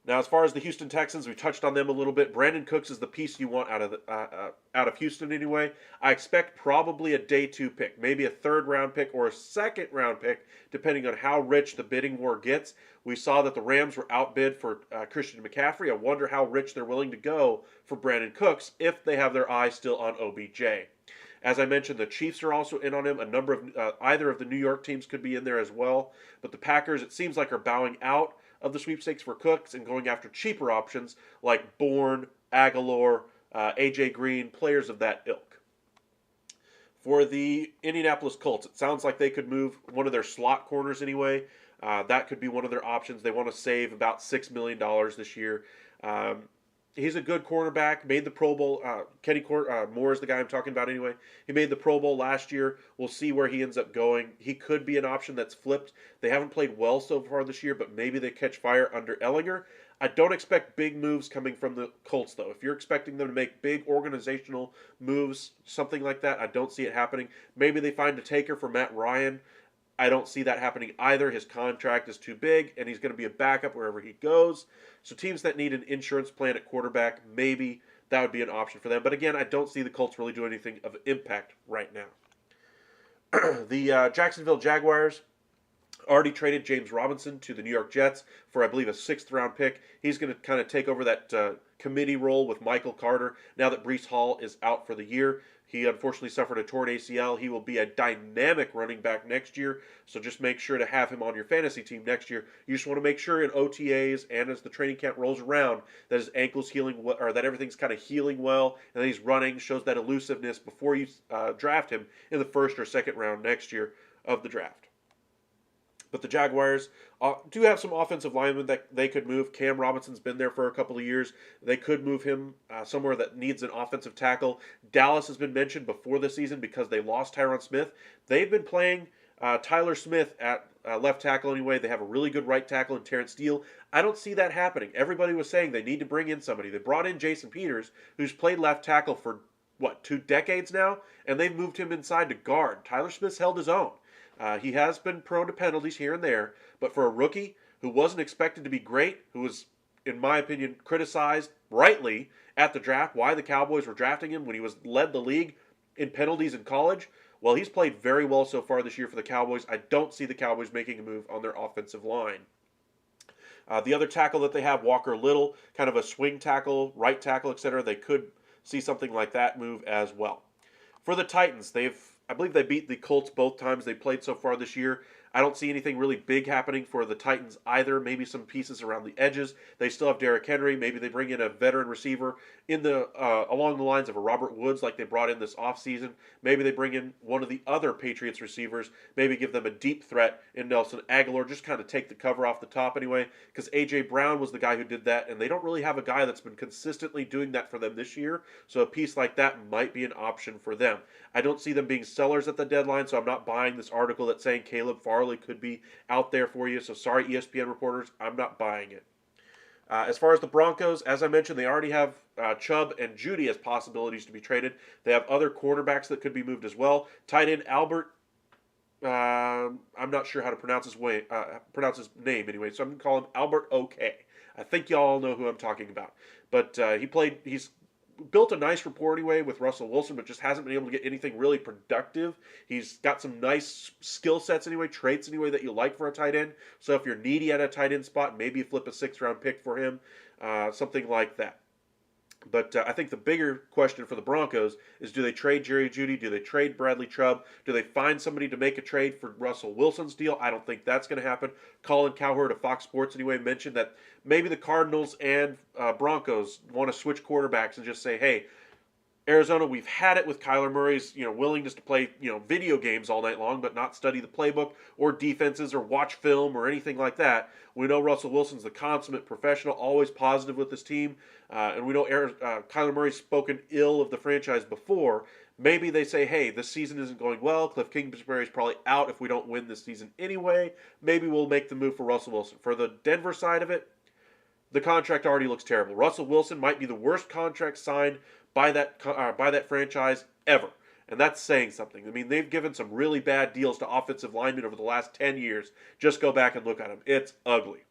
Now, as far as the Houston Texans, we touched on them a little bit. Brandon Cooks is the piece you want out of Houston anyway. I expect probably a day two pick, maybe a third-round pick or a second-round pick, depending on how rich the bidding war gets. We saw that the Rams were outbid for Christian McCaffrey. I wonder how rich they're willing to go for Brandon Cooks if they have their eye still on OBJ. As I mentioned, the Chiefs are also in on him. A number of either of the New York teams could be in there as well. But the Packers, it seems like, are bowing out of the sweepstakes for Cooks and going after cheaper options like Bourne, Aguilar, A.J. Green, players of that ilk. For the Indianapolis Colts, it sounds like they could move one of their slot corners anyway. That could be one of their options. They want to save about $6 million this year. He's a good cornerback, made the Pro Bowl. Kenny Moore is the guy I'm talking about anyway. He made the Pro Bowl last year. We'll see where he ends up going. He could be an option that's flipped. They haven't played well so far this year, but maybe they catch fire under Ellinger. I don't expect big moves coming from the Colts, though. If you're expecting them to make big organizational moves, something like that, I don't see it happening. Maybe they find a taker for Matt Ryan. I don't see that happening either. His contract is too big, and he's going to be a backup wherever he goes. So teams that need an insurance plan at quarterback, maybe that would be an option for them. But again, I don't see the Colts really doing anything of impact right now. The Jacksonville Jaguars already traded James Robinson to the New York Jets for, I believe, a 6th-round pick. He's going to kind of take over that committee role with Michael Carter now that Breece Hall is out for the year. He unfortunately suffered a torn ACL. He will be a dynamic running back next year, so just make sure to have him on your fantasy team next year. You just want to make sure in OTAs and as the training camp rolls around that his ankle's healing, or that everything's kind of healing well, and that he's running, shows that elusiveness before you draft him in the 1st or 2nd round next year of the draft. But the Jaguars do have some offensive linemen that they could move. Cam Robinson's been there for a couple of years. They could move him somewhere that needs an offensive tackle. Dallas has been mentioned before the season because they lost Tyron Smith. They've been playing Tyler Smith at left tackle anyway. They have a really good right tackle in Terrence Steele. I don't see that happening. Everybody was saying they need to bring in somebody. They brought in Jason Peters, who's played left tackle for, 2 decades now? And they've moved him inside to guard. Tyler Smith's held his own. He has been prone to penalties here and there, but for a rookie who wasn't expected to be great, who was, in my opinion, criticized rightly at the draft, why the Cowboys were drafting him when he led the league in penalties in college, well, he's played very well so far this year for the Cowboys. I don't see the Cowboys making a move on their offensive line. The other tackle that they have, Walker Little, kind of a swing tackle, right tackle, etc., they could see something like that move as well. For the Titans, I believe they beat the Colts both times they played so far this year. I don't see anything really big happening for the Titans either. Maybe some pieces around the edges. They still have Derrick Henry. Maybe they bring in a veteran receiver in the along the lines of a Robert Woods like they brought in this offseason. Maybe they bring in one of the other Patriots receivers. Maybe give them a deep threat in Nelson Aguilar. Just kind of take the cover off the top anyway, because A.J. Brown was the guy who did that, and they don't really have a guy that's been consistently doing that for them this year. So a piece like that might be an option for them. I don't see them being sellers at the deadline, so I'm not buying this article that's saying Caleb Farley could be out there for you. So sorry, ESPN reporters, I'm not buying it. As far as the Broncos, as I mentioned, they already have Chubb and Judy as possibilities to be traded. They have other quarterbacks that could be moved as well. Tight end Albert, I'm not sure how to pronounce his name anyway, so I'm going to call him Albert OK. I think y'all know who I'm talking about. But he's built a nice rapport anyway with Russell Wilson, but just hasn't been able to get anything really productive. He's got some nice skill sets anyway, traits anyway that you like for a tight end. So if you're needy at a tight end spot, maybe you flip a 6th-round pick for him, something like that. But I think the bigger question for the Broncos is, do they trade Jerry Jeudy? Do they trade Bradley Chubb? Do they find somebody to make a trade for Russell Wilson's deal? I don't think that's going to happen. Colin Cowherd of Fox Sports anyway mentioned that maybe the Cardinals and Broncos want to switch quarterbacks and just say, hey, Arizona, we've had it with Kyler Murray's willingness to play video games all night long, but not study the playbook or defenses or watch film or anything like that. We know Russell Wilson's the consummate professional, always positive with his team, and we know Kyler Murray's spoken ill of the franchise before. Maybe they say, hey, this season isn't going well. Cliff Kingsbury's probably out if we don't win this season anyway. Maybe we'll make the move for Russell Wilson. For the Denver side of it, the contract already looks terrible. Russell Wilson might be the worst contract signed by that franchise ever. And that's saying something. I mean, they've given some really bad deals to offensive linemen over the last 10 years. Just go back and look at them. It's ugly.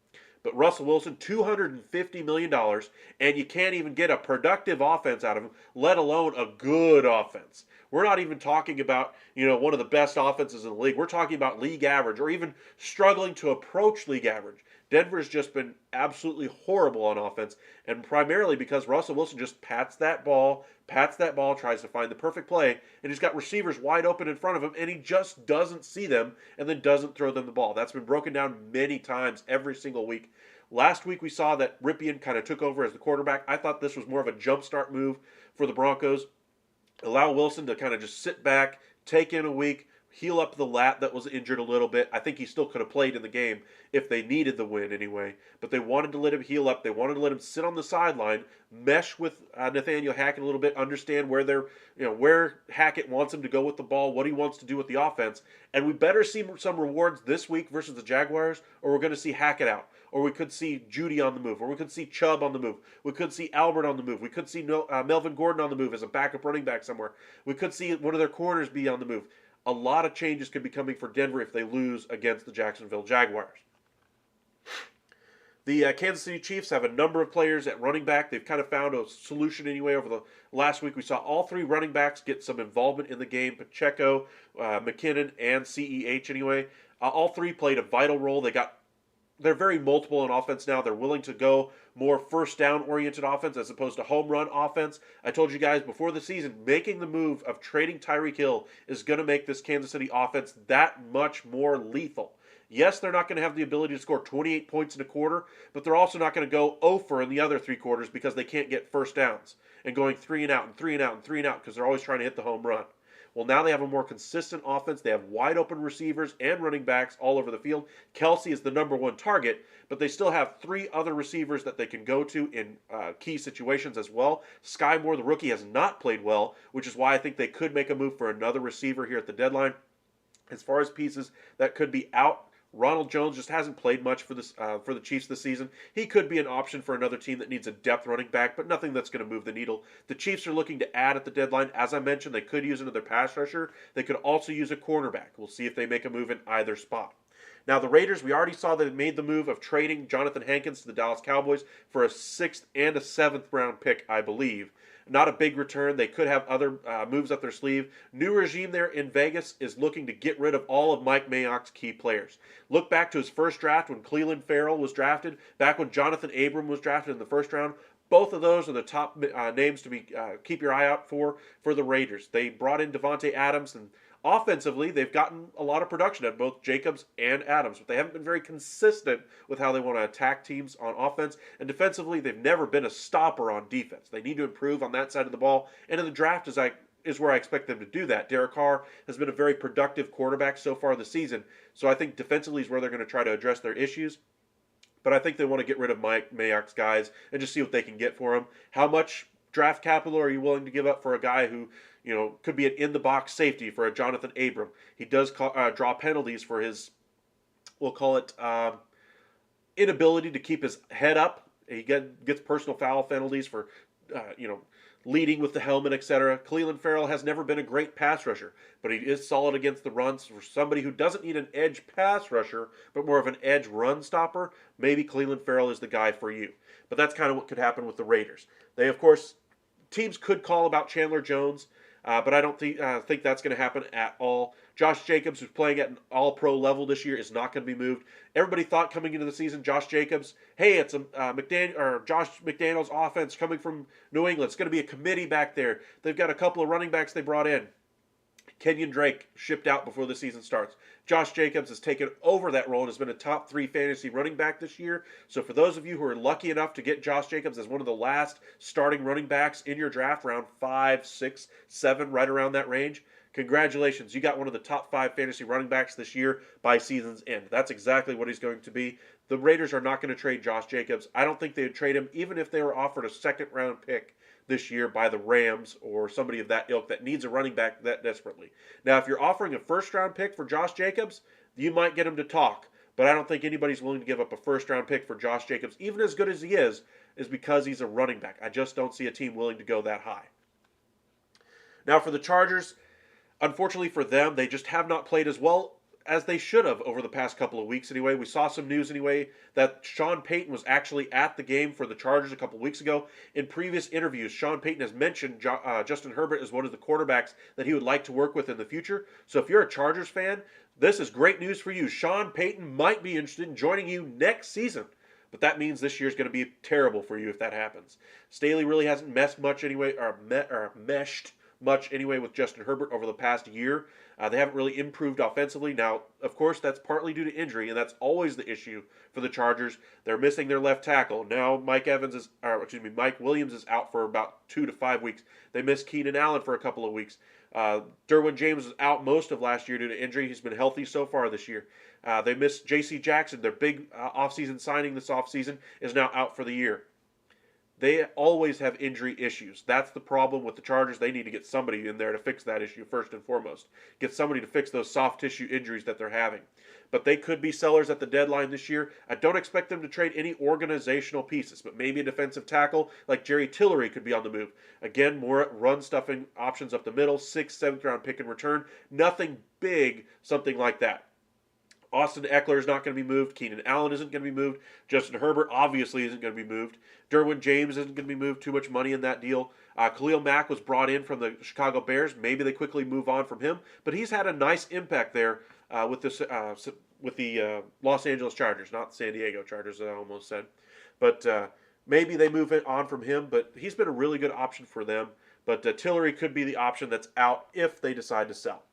But Russell Wilson, $250 million, and you can't even get a productive offense out of him, let alone a good offense. We're not even talking about, one of the best offenses in the league. We're talking about league average or even struggling to approach league average. Denver's just been absolutely horrible on offense, and primarily because Russell Wilson just pats that ball, tries to find the perfect play, and he's got receivers wide open in front of him, and he just doesn't see them and then doesn't throw them the ball. That's been broken down many times every single week. Last week we saw that Ripien kind of took over as the quarterback. I thought this was more of a jumpstart move for the Broncos. Allow Wilson to kind of just sit back, take in a week, heal up the lat that was injured a little bit. I think he still could have played in the game if they needed the win anyway. But they wanted to let him heal up. They wanted to let him sit on the sideline, mesh with Nathaniel Hackett a little bit, understand where Hackett wants him to go with the ball, what he wants to do with the offense. And we better see some rewards this week versus the Jaguars, or we're going to see Hackett out. Or we could see Jeudy on the move, or we could see Chubb on the move. We could see Albert on the move. We could see Melvin Gordon on the move as a backup running back somewhere. We could see one of their corners be on the move. A lot of changes could be coming for Denver if they lose against the Jacksonville Jaguars. The Kansas City Chiefs have a number of players at running back. They've kind of found a solution anyway. Over the last week, we saw all 3 running backs get some involvement in the game. Pacheco, McKinnon, and CEH anyway. All 3 played a vital role. They're very multiple in offense now. They're willing to go more first down oriented offense as opposed to home run offense. I told you guys before the season, making the move of trading Tyreek Hill is going to make this Kansas City offense that much more lethal. Yes, they're not going to have the ability to score 28 points in a quarter, but they're also not going to go 0 in the other 3 quarters because they can't get first downs and going 3 and out and 3 and out and 3 and out because they're always trying to hit the home run. Well, now they have a more consistent offense. They have wide open receivers and running backs all over the field. Kelsey is the number one target, but they still have three other receivers that they can go to in key situations as well. Sky Moore, the rookie, has not played well, which is why I think they could make a move for another receiver here at the deadline. As far as pieces that could be out, Ronald Jones just hasn't played much for the Chiefs this season. He could be an option for another team that needs a depth running back, but nothing that's going to move the needle. The Chiefs are looking to add at the deadline. As I mentioned, they could use another pass rusher. They could also use a cornerback. We'll see if they make a move in either spot. Now, the Raiders, we already saw that they made the move of trading Jonathan Hankins to the Dallas Cowboys for a 6th and a 7th round pick, I believe. Not a big return. They could have other moves up their sleeve. New regime there in Vegas is looking to get rid of all of Mike Mayock's key players. Look back to his first draft when Clelin Ferrell was drafted, back when Jonathan Abram was drafted in the first round. Both of those are the top names to be keep your eye out for the Raiders. They brought in Devontae Adams, and offensively, they've gotten a lot of production at both Jacobs and Adams, but they haven't been very consistent with how they want to attack teams on offense. And defensively, they've never been a stopper on defense. They need to improve on that side of the ball. And in the draft, is where I expect them to do that. Derek Carr has been a very productive quarterback so far this season, so I think defensively is where they're going to try to address their issues. But I think they want to get rid of Mike Mayock's guys and just see what they can get for him. How much draft capital are you willing to give up for a guy who, could be an in-the-box safety for a Jonathan Abram? He does draw penalties for his, we'll call it, inability to keep his head up. He gets personal foul penalties for, leading with the helmet, etc. Clelin Ferrell has never been a great pass rusher, but he is solid against the runs. For somebody who doesn't need an edge pass rusher, but more of an edge run stopper, maybe Clelin Ferrell is the guy for you. But that's kind of what could happen with the Raiders. They, of course, teams could call about Chandler Jones, but I don't think that's going to happen at all. Josh Jacobs, who's playing at an all-pro level this year, is not going to be moved. Everybody thought coming into the season, Josh Jacobs, hey, it's a Josh McDaniels offense coming from New England. It's going to be a committee back there. They've got a couple of running backs they brought in. Kenyon Drake shipped out before the season starts. Josh Jacobs has taken over that role and has been a top 3 fantasy running back this year. So for those of you who are lucky enough to get Josh Jacobs as one of the last starting running backs in your draft, round 5, 6, 7, right around that range, congratulations. You got one of the top 5 fantasy running backs this year by season's end. That's exactly what he's going to be. The Raiders are not going to trade Josh Jacobs. I don't think they would trade him even if they were offered a 2nd round pick this year by the Rams or somebody of that ilk that needs a running back that desperately. Now, if you're offering a 1st round pick for Josh Jacobs, you might get him to talk, but I don't think anybody's willing to give up a 1st round pick for Josh Jacobs, even as good as he is because he's a running back. I just don't see a team willing to go that high. Now, for the Chargers, unfortunately for them, they just have not played as well as they should have over the past couple of weeks anyway. We saw some news anyway that Sean Payton was actually at the game for the Chargers a couple of weeks ago. In previous interviews, Sean Payton has mentioned Justin Herbert as one of the quarterbacks that he would like to work with in the future. So if you're a Chargers fan, this is great news for you. Sean Payton might be interested in joining you next season. But that means this year's going to be terrible for you if that happens. Staley really hasn't meshed much anyway with Justin Herbert over the past year. They haven't really improved offensively. Now, of course, that's partly due to injury, and that's always the issue for the Chargers. They're missing their left tackle. Now, Mike Williams is out for about 2 to 5 weeks. They missed Keenan Allen for a couple of weeks. Derwin James was out most of last year due to injury. He's been healthy so far this year. They missed J.C. Jackson. Their big offseason signing this offseason is now out for the year. They always have injury issues. That's the problem with the Chargers. They need to get somebody in there to fix that issue first and foremost. Get somebody to fix those soft tissue injuries that they're having. But they could be sellers at the deadline this year. I don't expect them to trade any organizational pieces, but maybe a defensive tackle like Jerry Tillery could be on the move. Again, more run stuffing options up the middle, 6th, 7th round pick in return. Nothing big, something like that. Austin Eckler is not going to be moved. Keenan Allen isn't going to be moved. Justin Herbert obviously isn't going to be moved. Derwin James isn't going to be moved. Too much money in that deal. Khalil Mack was brought in from the Chicago Bears. Maybe they quickly move on from him. But he's had a nice impact there with the Los Angeles Chargers. Not the San Diego Chargers, I almost said. But maybe they move it on from him. But he's been a really good option for them. But Tillery could be the option that's out if they decide to sell.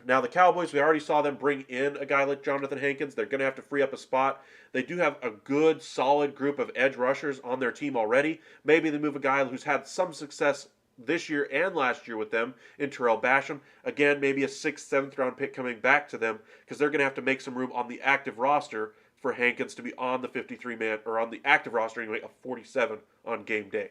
Now, the Cowboys, we already saw them bring in a guy like Jonathan Hankins. They're going to have to free up a spot. They do have a good, solid group of edge rushers on their team already. Maybe they move a guy who's had some success this year and last year with them in Terrell Basham. Again, maybe a 6th, 7th round pick coming back to them because they're going to have to make some room on the active roster for Hankins to be on the 53-man, or on the active roster anyway, of 47 on game day.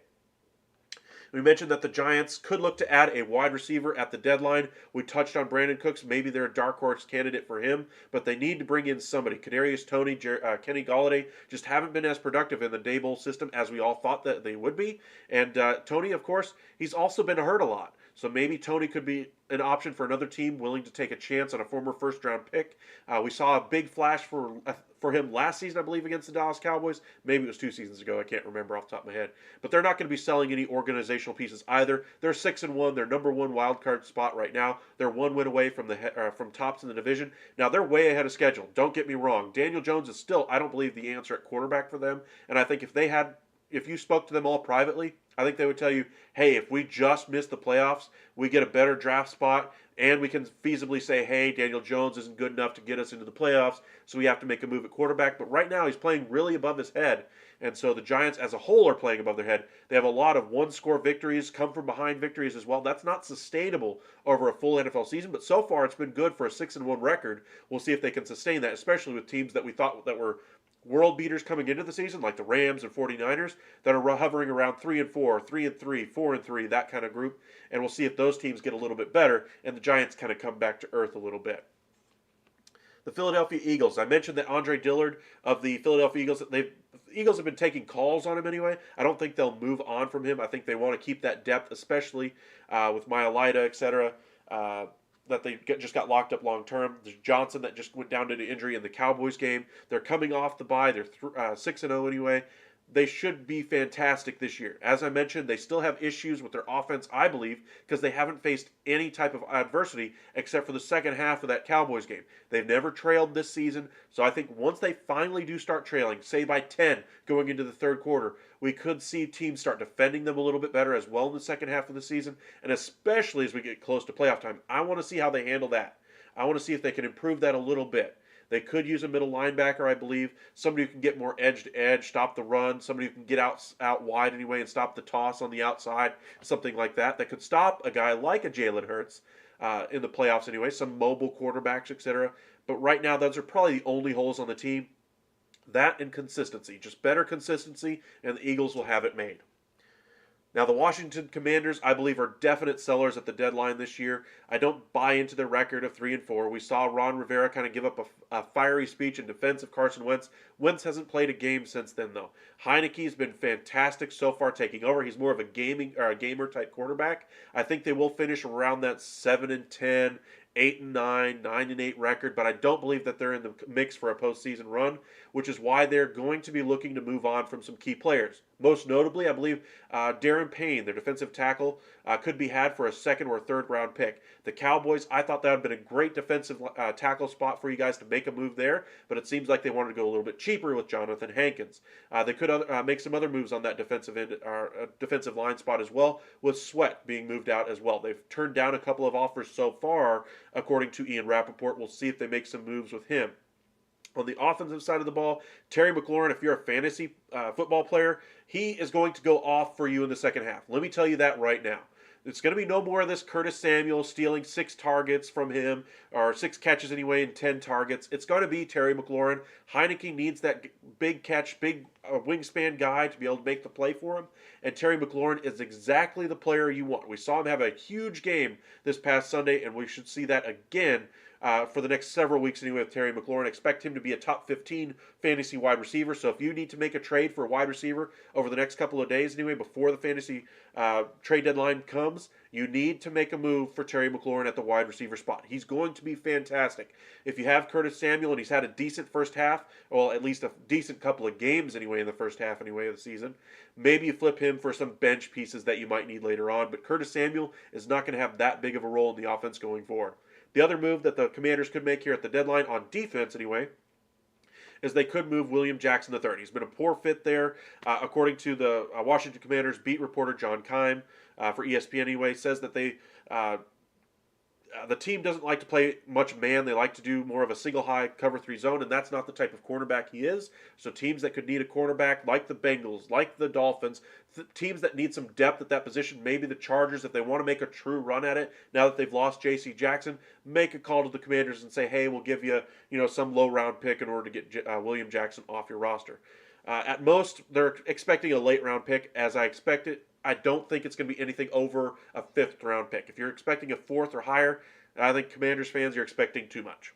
We mentioned that the Giants could look to add a wide receiver at the deadline. We touched on Brandon Cooks. Maybe they're a dark horse candidate for him, but they need to bring in somebody. Kadarius Toney, Kenny Golladay just haven't been as productive in the Daboll system as we all thought that they would be. And Toney, of course, he's also been hurt a lot. So maybe Toney could be an option for another team willing to take a chance on a former first-round pick. We saw a big flash for him last season, I believe, against the Dallas Cowboys. Maybe it was 2 seasons ago. I can't remember off the top of my head. But they're not going to be selling any organizational pieces either. They're 6-1. They're number 1 wild card spot right now. They're 1 win away from from tops in the division. Now they're way ahead of schedule. Don't get me wrong. Daniel Jones is still, I don't believe, the answer at quarterback for them. And I think if you spoke to them all privately, I think they would tell you, hey, if we just miss the playoffs, we get a better draft spot, and we can feasibly say, hey, Daniel Jones isn't good enough to get us into the playoffs, so we have to make a move at quarterback. But right now, he's playing really above his head, and so the Giants as a whole are playing above their head. They have a lot of one-score victories, come-from-behind victories as well. That's not sustainable over a full NFL season, but so far it's been good for a 6-1 record. We'll see if they can sustain that, especially with teams that we thought that were world beaters coming into the season, like the Rams and 49ers, that are hovering around 3-4, 3-3, 4-3, that kind of group. And we'll see if those teams get a little bit better and the Giants kind of come back to earth a little bit. The Philadelphia Eagles. I mentioned that Andre Dillard of the Philadelphia Eagles, the Eagles have been taking calls on him anyway. I don't think they'll move on from him. I think they want to keep that depth, especially with Mailata, etc., that they just got locked up long term. There's Johnson that just went down due to injury in the Cowboys game. They're coming off the bye. They're 6-0 anyway. They should be fantastic this year. As I mentioned, they still have issues with their offense, I believe, because they haven't faced any type of adversity except for the second half of that Cowboys game. They've never trailed this season, so I think once they finally do start trailing, say by 10 going into the third quarter, we could see teams start defending them a little bit better as well in the second half of the season, and especially as we get close to playoff time. I want to see how they handle that. I want to see if they can improve that a little bit. They could use a middle linebacker, I believe, somebody who can get more edge to edge, stop the run, somebody who can get out wide anyway and stop the toss on the outside, something like that. That could stop a guy like a Jalen Hurts in the playoffs anyway, some mobile quarterbacks, etc. But right now, those are probably the only holes on the team. That and consistency, just better consistency, and the Eagles will have it made. Now, the Washington Commanders, I believe, are definite sellers at the deadline this year. I don't buy into their record of 3-4. We saw Ron Rivera kind of give up a fiery speech in defense of Carson Wentz. Wentz hasn't played a game since then, though. Heineke's been fantastic so far taking over. He's more of a gamer type quarterback. I think they will finish around that 7-10, 8-9, 9-8 record, but I don't believe that they're in the mix for a postseason run, which is why they're going to be looking to move on from some key players. Most notably, I believe Darren Payne, their defensive tackle, could be had for a 2nd or 3rd round pick. The Cowboys, I thought that would have been a great defensive tackle spot for you guys to make a move there, but it seems like they wanted to go a little bit cheaper with Jonathan Hankins. They could make some other moves on that defensive line spot as well, with Sweat being moved out as well. They've turned down a couple of offers so far, according to Ian Rappaport. We'll see if they make some moves with him. On the offensive side of the ball, Terry McLaurin, if you're a fantasy football player, he is going to go off for you in the second half. Let me tell you that right now. It's going to be no more of this Curtis Samuel stealing 6 targets from him, or 6 catches anyway and 10 targets. It's going to be Terry McLaurin. Heineke needs that big catch, big wingspan guy to be able to make the play for him, and Terry McLaurin is exactly the player you want. We saw him have a huge game this past Sunday, and we should see that again for the next several weeks anyway with Terry McLaurin. Expect him to be a top 15 fantasy wide receiver. So if you need to make a trade for a wide receiver over the next couple of days anyway, before the fantasy trade deadline comes, you need to make a move for Terry McLaurin at the wide receiver spot. He's going to be fantastic. If you have Curtis Samuel and he's had a decent first half, well, at least a decent couple of games anyway in the first half anyway of the season, maybe you flip him for some bench pieces that you might need later on. But Curtis Samuel is not going to have that big of a role in the offense going forward. The other move that the Commanders could make here at the deadline, on defense anyway, is they could move William Jackson III. He's been a poor fit there. According to the Washington Commanders beat reporter John Keim for ESPN anyway, says that they the team doesn't like to play much man. They like to do more of a single high cover 3 zone, and that's not the type of cornerback he is. So teams that could need a cornerback, like the Bengals, like the Dolphins, teams that need some depth at that position, maybe the Chargers, if they want to make a true run at it, now that they've lost J.C. Jackson, make a call to the Commanders and say, hey, we'll give you, some low round pick in order to get William Jackson off your roster. At most, they're expecting a late round pick, as I expected. I don't think it's going to be anything over a 5th round pick. If you're expecting a 4th or higher, I think Commanders fans are expecting too much.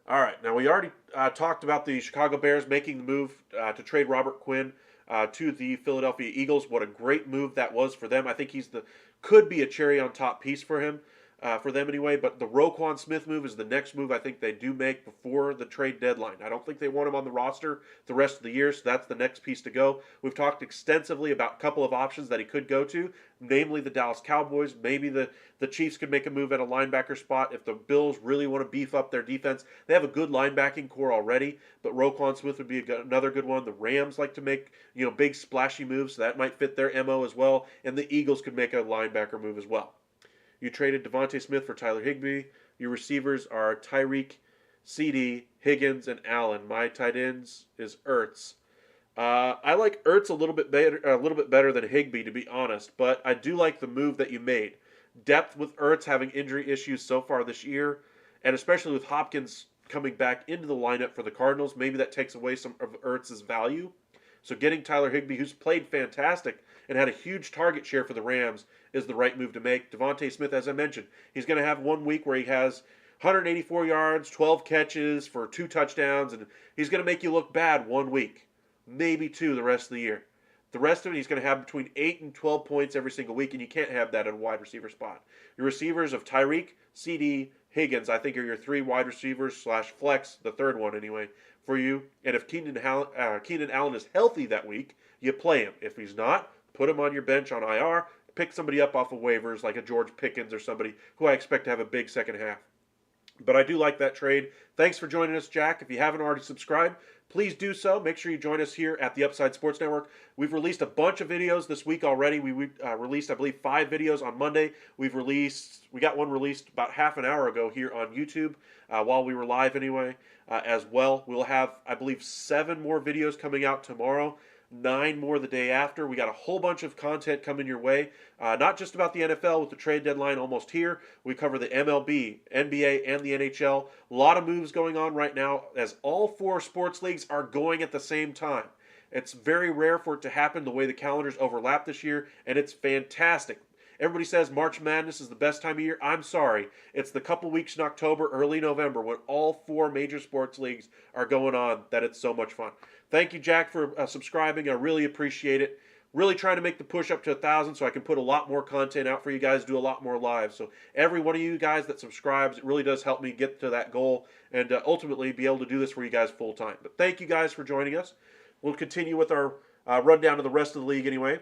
All right, now we already talked about the Chicago Bears making the move to trade Robert Quinn to the Philadelphia Eagles. What a great move that was for them. I think could be a cherry on top piece for him. For them anyway, but the Roquan Smith move is the next move I think they do make before the trade deadline. I don't think they want him on the roster the rest of the year, so that's the next piece to go. We've talked extensively about a couple of options that he could go to, namely the Dallas Cowboys. Maybe the Chiefs could make a move at a linebacker spot if the Bills really want to beef up their defense. They have a good linebacking core already, but Roquan Smith would be another good one. The Rams like to make big splashy moves, so that might fit their MO as well, and the Eagles could make a linebacker move as well. You traded Devontae Smith for Tyler Higbee. Your receivers are Tyreek, CD, Higgins, and Allen. My tight ends is Ertz. I like Ertz a little bit better than Higbee, to be honest, but I do like the move that you made. Depth with Ertz having injury issues so far this year, and especially with Hopkins coming back into the lineup for the Cardinals, maybe that takes away some of Ertz's value. So getting Tyler Higbee, who's played fantastic and had a huge target share for the Rams, is the right move to make. Devontae Smith, as I mentioned, he's going to have 1 week where he has 184 yards, 12 catches for 2 touchdowns, and he's going to make you look bad 1 week, maybe 2 the rest of the year. The rest of it, he's going to have between 8 and 12 points every single week, and you can't have that at a wide receiver spot. Your receivers of Tyreek, CD, Higgins, I think are your 3 wide receivers / flex, the third one anyway, for you. And if Keenan Allen is healthy that week, you play him. If he's not, put him on your bench on IR, pick somebody up off of waivers like a George Pickens or somebody who I expect to have a big second half. But I do like that trade. Thanks for joining us, Jack. If you haven't already subscribed, please do so. Make sure you join us here at the Upside Sports Network. We've released a bunch of videos this week already. We released, I believe, 5 videos on Monday. We got one released about half an hour ago here on YouTube while we were live anyway as well. We'll have, I believe, 7 more videos coming out tomorrow. 9 more the day after. We got a whole bunch of content coming your way. Not just about the NFL with the trade deadline almost here. We cover the MLB, NBA, and the NHL. A lot of moves going on right now as all 4 sports leagues are going at the same time. It's very rare for it to happen the way the calendars overlap this year, and it's fantastic. Everybody says March Madness is the best time of year. I'm sorry. It's the couple weeks in October, early November, when all 4 major sports leagues are going on that it's so much fun. Thank you, Jack, for subscribing. I really appreciate it. Really trying to make the push up to 1,000 so I can put a lot more content out for you guys, do a lot more live. So every one of you guys that subscribes, it really does help me get to that goal and ultimately be able to do this for you guys full time. But thank you guys for joining us. We'll continue with our rundown of the rest of the league anyway.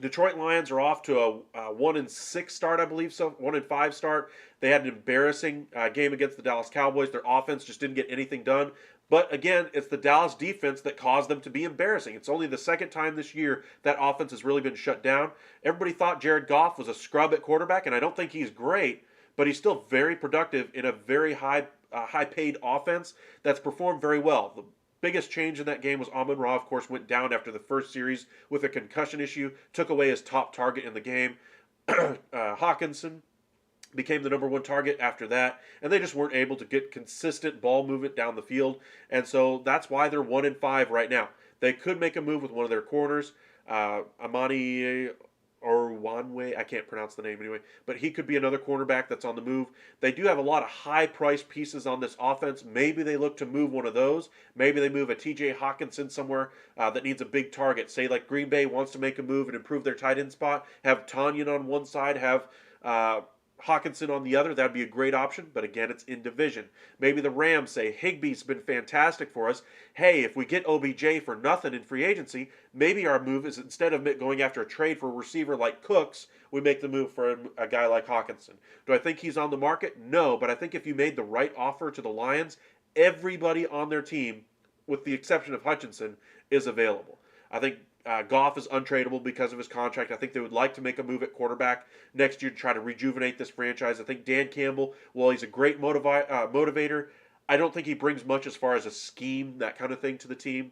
Detroit Lions are off to a 1-6 start, I believe so, 1-5 start. They had an embarrassing game against the Dallas Cowboys. Their offense just didn't get anything done. But again, it's the Dallas defense that caused them to be embarrassing. It's only the second time this year that offense has really been shut down. Everybody thought Jared Goff was a scrub at quarterback, and I don't think he's great, but he's still very productive in a very high-paid offense that's performed very well. The biggest change in that game was Amon-Ra, of course, went down after the first series with a concussion issue, took away his top target in the game. Hawkinson became the number 1 target after that, and they just weren't able to get consistent ball movement down the field, and so that's why they're 1-5 right now. They could make a move with one of their corners, Amani Oruwariye, I can't pronounce the name anyway, but he could be another cornerback that's on the move. They do have a lot of high-priced pieces on this offense. Maybe they look to move one of those. Maybe they move a TJ Hawkinson somewhere that needs a big target. Say like Green Bay wants to make a move and improve their tight end spot, have Tonyan on one side, have Hawkinson on the other. That'd be a great option, but again, it's in division. Maybe the Rams say, Higbee's been fantastic for us. Hey, if we get OBJ for nothing in free agency, maybe our move is instead of going after a trade for a receiver like Cooks, we make the move for a guy like Hawkinson. Do I think he's on the market? No, but I think if you made the right offer to the Lions, everybody on their team, with the exception of Hutchinson, is available. I think Goff is untradeable because of his contract. I think they would like to make a move at quarterback next year to try to rejuvenate this franchise. I think Dan Campbell, while he's a great motivator, I don't think he brings much as far as a scheme, that kind of thing, to the team.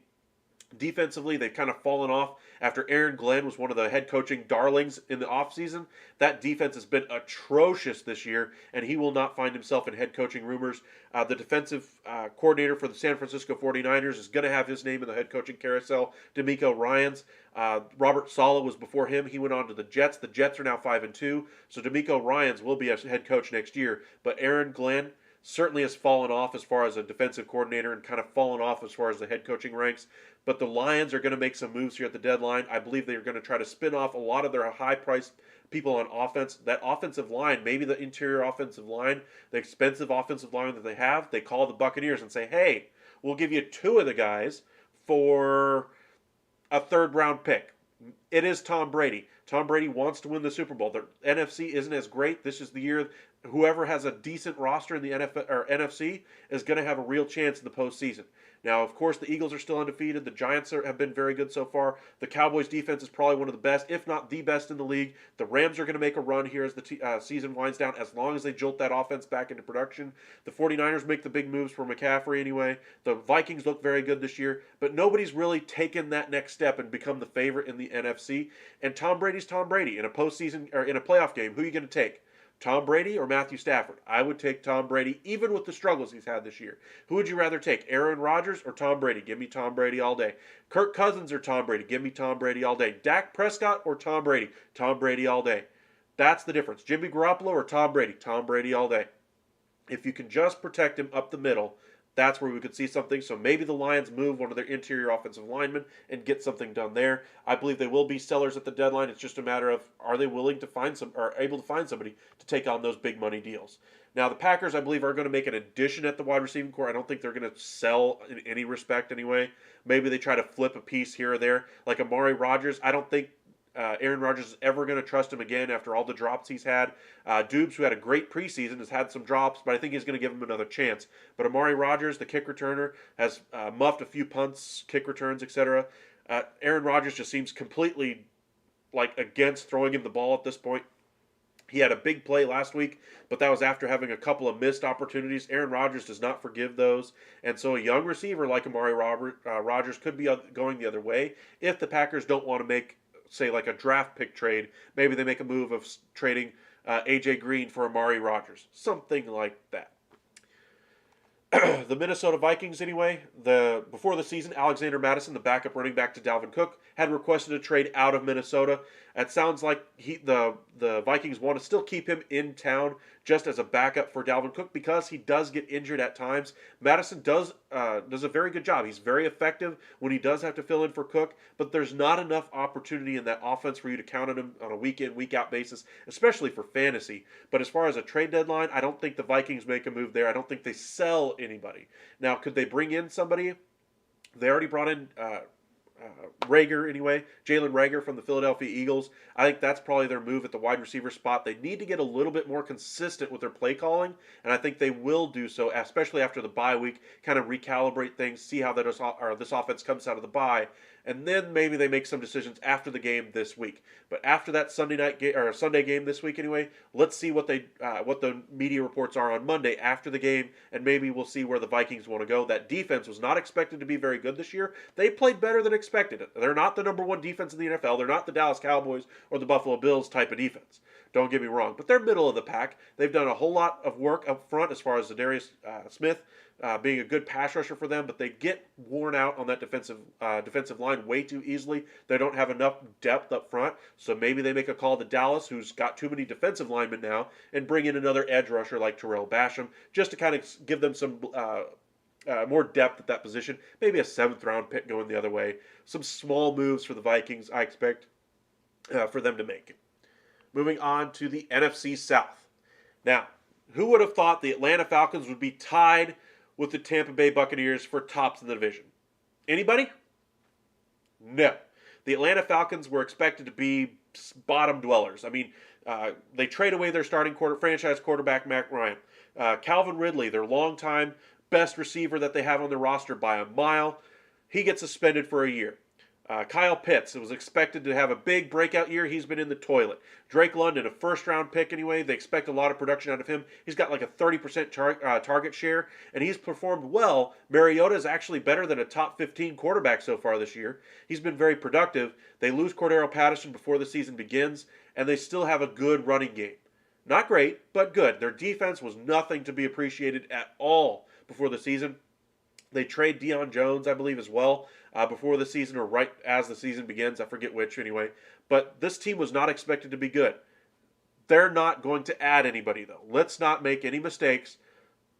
Defensively, they've kind of fallen off after Aaron Glenn was one of the head coaching darlings in the offseason. That defense has been atrocious this year, and he will not find himself in head coaching rumors. The defensive coordinator for the San Francisco 49ers is going to have his name in the head coaching carousel, DeMeco Ryans. Robert Saleh was before him. He went on to the Jets. The Jets are now 5-2, so DeMeco Ryans will be a head coach next year. But Aaron Glenn certainly has fallen off as far as a defensive coordinator and kind of fallen off as far as the head coaching ranks. But the Lions are going to make some moves here at the deadline. I believe they're going to try to spin off a lot of their high-priced people on offense. That offensive line, maybe the interior offensive line, the expensive offensive line that they have, they call the Buccaneers and say, hey, we'll give you 2 of the guys for a third-round pick. It is Tom Brady. Tom Brady wants to win the Super Bowl. The NFC isn't as great. This is the year whoever has a decent roster in the NFL or NFC is going to have a real chance in the postseason. Now, of course, the Eagles are still undefeated. The Giants have been very good so far. The Cowboys' defense is probably one of the best, if not the best in the league. The Rams are going to make a run here as the season winds down, as long as they jolt that offense back into production. The 49ers make the big moves for McCaffrey anyway. The Vikings look very good this year, but nobody's really taken that next step and become the favorite in the NFC. And Tom Brady's Tom Brady. In a postseason or in a playoff game, who are you going to take? Tom Brady or Matthew Stafford? I would take Tom Brady, even with the struggles he's had this year. Who would you rather take, Aaron Rodgers or Tom Brady? Give me Tom Brady all day. Kirk Cousins or Tom Brady? Give me Tom Brady all day. Dak Prescott or Tom Brady? Tom Brady all day. That's the difference. Jimmy Garoppolo or Tom Brady? Tom Brady all day. If you can just protect him up the middle, that's where we could see something. So maybe the Lions move one of their interior offensive linemen and get something done there. I believe they will be sellers at the deadline. It's just a matter of, are they willing to find some, or able to find somebody to take on those big money deals. Now the Packers, I believe, are going to make an addition at the wide receiving core. I don't think they're going to sell in any respect anyway. Maybe they try to flip a piece here or there, like Amari Rodgers. I don't think Aaron Rodgers is ever going to trust him again after all the drops he's had. Dubes, who had a great preseason, has had some drops, but I think he's going to give him another chance. But Amari Rodgers, the kick returner, has muffed a few punts, kick returns, etc. Aaron Rodgers just seems completely against throwing him the ball at this point. He had a big play last week, but that was after having a couple of missed opportunities. Aaron Rodgers does not forgive those. And so a young receiver like Amari Rodgers could be going the other way if the Packers don't want to make, say, like a draft pick trade. Maybe they make a move of trading A.J. Green for Amari Rodgers. Something like that. The Minnesota Vikings, anyway, before the season, Alexander Mattison, the backup running back to Dalvin Cook, had requested a trade out of Minnesota. It sounds like the Vikings want to still keep him in town just as a backup for Dalvin Cook because he does get injured at times. Mattison does a very good job. He's very effective when he does have to fill in for Cook, but there's not enough opportunity in that offense for you to count on him on a week-in, week-out basis, especially for fantasy. But as far as a trade deadline, I don't think the Vikings make a move there. I don't think they sell anybody. Now, could they bring in somebody? They already brought in Rager anyway, Jalen Rager from the Philadelphia Eagles. I think that's probably their move at the wide receiver spot. They need to get a little bit more consistent with their play calling, and I think they will do so, especially after the bye week, kind of recalibrate things, see how this offense comes out of the bye, and then maybe they make some decisions after the game this week. But after that Sunday game this week anyway, let's see what the media reports are on Monday after the game, and maybe we'll see where the Vikings want to go. That defense was not expected to be very good this year. They played better than expected. They're not the number one defense in the NFL. They're not the Dallas Cowboys or the Buffalo Bills type of defense. Don't get me wrong, but they're middle of the pack. They've done a whole lot of work up front as far as Zadarius Smith being a good pass rusher for them, but they get worn out on that defensive line way too easily. They don't have enough depth up front, so maybe they make a call to Dallas, who's got too many defensive linemen now, and bring in another edge rusher like Terrell Basham, just to kind of give them some more depth at that position. Maybe a 7th-round pick going the other way. Some small moves for the Vikings, I expect, for them to make. Moving on to the NFC South. Now, who would have thought the Atlanta Falcons would be tied with the Tampa Bay Buccaneers for tops in the division? Anybody? No. The Atlanta Falcons were expected to be bottom dwellers. I mean, they trade away their starting franchise quarterback, Matt Ryan. Calvin Ridley, their longtime best receiver that they have on their roster by a mile, he gets suspended for a year. Kyle Pitts, it was expected to have a big breakout year. He's been in the toilet. Drake London, a first-round pick anyway. They expect a lot of production out of him. He's got like a 30% target share, and he's performed well. Mariota is actually better than a top 15 quarterback so far this year. He's been very productive. They lose Cordero Patterson before the season begins, and they still have a good running game. Not great, but good. Their defense was nothing to be appreciated at all before the season. They trade Deion Jones, I believe, as well before the season or right as the season begins. I forget which anyway. But this team was not expected to be good. They're not going to add anybody, though. Let's not make any mistakes.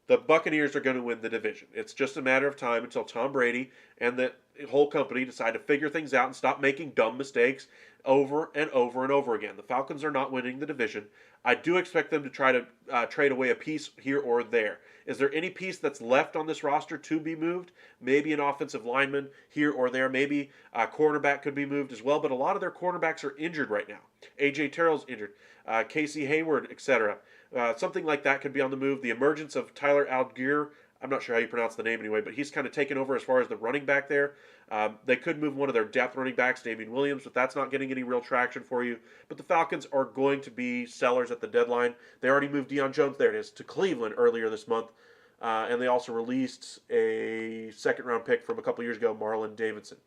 The Buccaneers are going to win the division. It's just a matter of time until Tom Brady and the whole company decide to figure things out and stop making dumb mistakes over and over and over again. The Falcons are not winning the division. I do expect them to try to trade away a piece here or there. Is there any piece that's left on this roster to be moved? Maybe an offensive lineman here or there. Maybe a cornerback could be moved as well. But a lot of their cornerbacks are injured right now. A.J. Terrell's injured. Casey Hayward, etc. Something like that could be on the move. The emergence of Tyler Algier, I'm not sure how you pronounce the name anyway, but he's kind of taken over as far as the running back there. They could move one of their depth running backs, Damian Williams, but that's not getting any real traction for you. But the Falcons are going to be sellers at the deadline. They already moved Deion Jones, there it is, to Cleveland earlier this month. And they also released a second-round pick from a couple years ago, Marlon Davidson.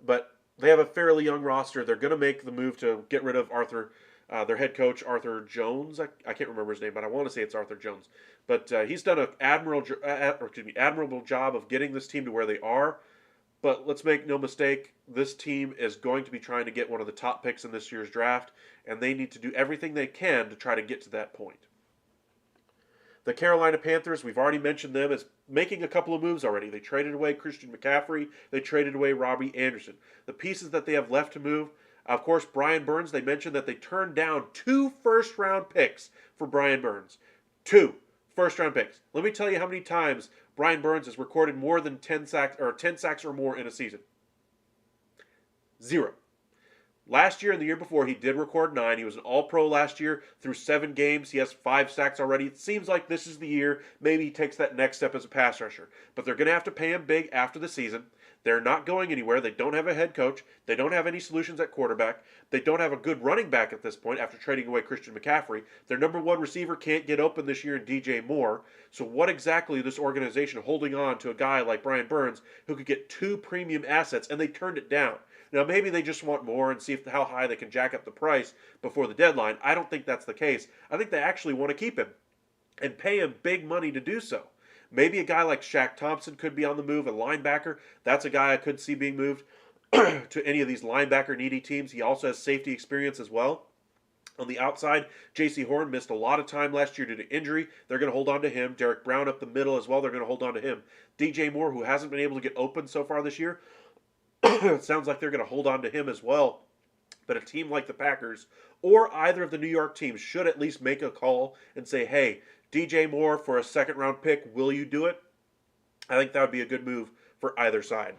But they have a fairly young roster. They're going to make the move to get rid of their head coach, Arthur Jones. I can't remember his name, but I want to say it's Arthur Jones. But he's done an admirable job of getting this team to where they are. But let's make no mistake, this team is going to be trying to get one of the top picks in this year's draft, and they need to do everything they can to try to get to that point. The Carolina Panthers, we've already mentioned them as making a couple of moves already. They traded away Christian McCaffrey. They traded away Robbie Anderson. The pieces that they have left to move, of course, Brian Burns, they mentioned that they turned down 2 first-round picks for Brian Burns. 2 first-round picks. Let me tell you how many times Brian Burns has recorded more than 10 sacks or more in a season. 0. Last year and the year before, he did record 9. He was an All-Pro last year. Through 7 games, he has 5 sacks already. It seems like this is the year. Maybe he takes that next step as a pass rusher. But they're going to have to pay him big after the season. They're not going anywhere. They don't have a head coach. They don't have any solutions at quarterback. They don't have a good running back at this point after trading away Christian McCaffrey. Their number 1 receiver can't get open this year in DJ Moore. So what exactly is this organization holding on to a guy like Brian Burns who could get 2 premium assets, and they turned it down? Now, maybe they just want more and see how high they can jack up the price before the deadline. I don't think that's the case. I think they actually want to keep him and pay him big money to do so. Maybe a guy like Shaq Thompson could be on the move, a linebacker. That's a guy I could see being moved to any of these linebacker-needy teams. He also has safety experience as well. On the outside, J.C. Horn missed a lot of time last year due to injury. They're going to hold on to him. Derek Brown up the middle as well. They're going to hold on to him. DJ Moore, who hasn't been able to get open so far this year, it sounds like they're going to hold on to him as well. But a team like the Packers or either of the New York teams should at least make a call and say, hey, DJ Moore for a second-round pick, will you do it? I think that would be a good move for either side.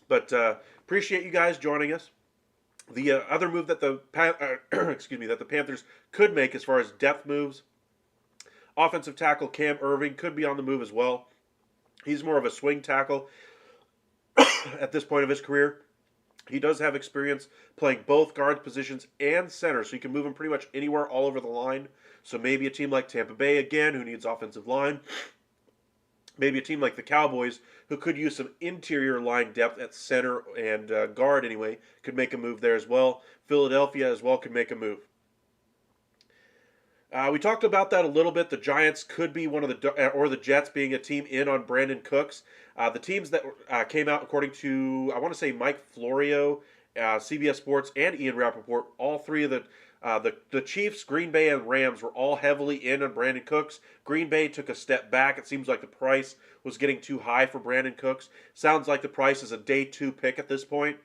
But appreciate you guys joining us. The other move that the Panthers could make as far as depth moves, offensive tackle Cam Irving could be on the move as well. He's more of a swing tackle at this point of his career. He does have experience playing both guard positions and center, so you can move him pretty much anywhere all over the line. So maybe a team like Tampa Bay, again, who needs offensive line. Maybe a team like the Cowboys, who could use some interior line depth at center and guard anyway, could make a move there as well. Philadelphia as well could make a move. We talked about that a little bit. The Giants could be one of or the Jets being a team in on Brandon Cooks. The teams that came out, according to, I want to say Mike Florio, CBS Sports, and Ian Rappaport, all three of the Chiefs, Green Bay, and Rams were all heavily in on Brandon Cooks. Green Bay took a step back. It seems like the price was getting too high for Brandon Cooks. Sounds like the price is a day 2 pick at this point.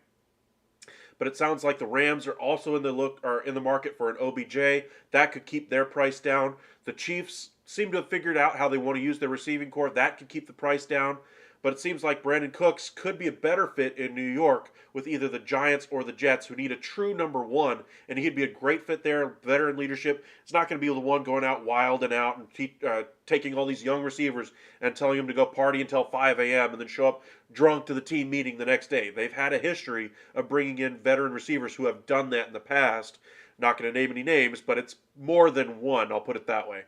But it sounds like the Rams are also in the market for an OBJ. That could keep their price down. The Chiefs seem to have figured out how they want to use their receiving core. That could keep the price down. But it seems like Brandon Cooks could be a better fit in New York with either the Giants or the Jets, who need a true number one, and he'd be a great fit there, veteran leadership. It's not going to be the one going out wild and out and taking all these young receivers and telling them to go party until 5 a.m. and then show up drunk to the team meeting the next day. They've had a history of bringing in veteran receivers who have done that in the past. Not going to name any names, but it's more than one, I'll put it that way.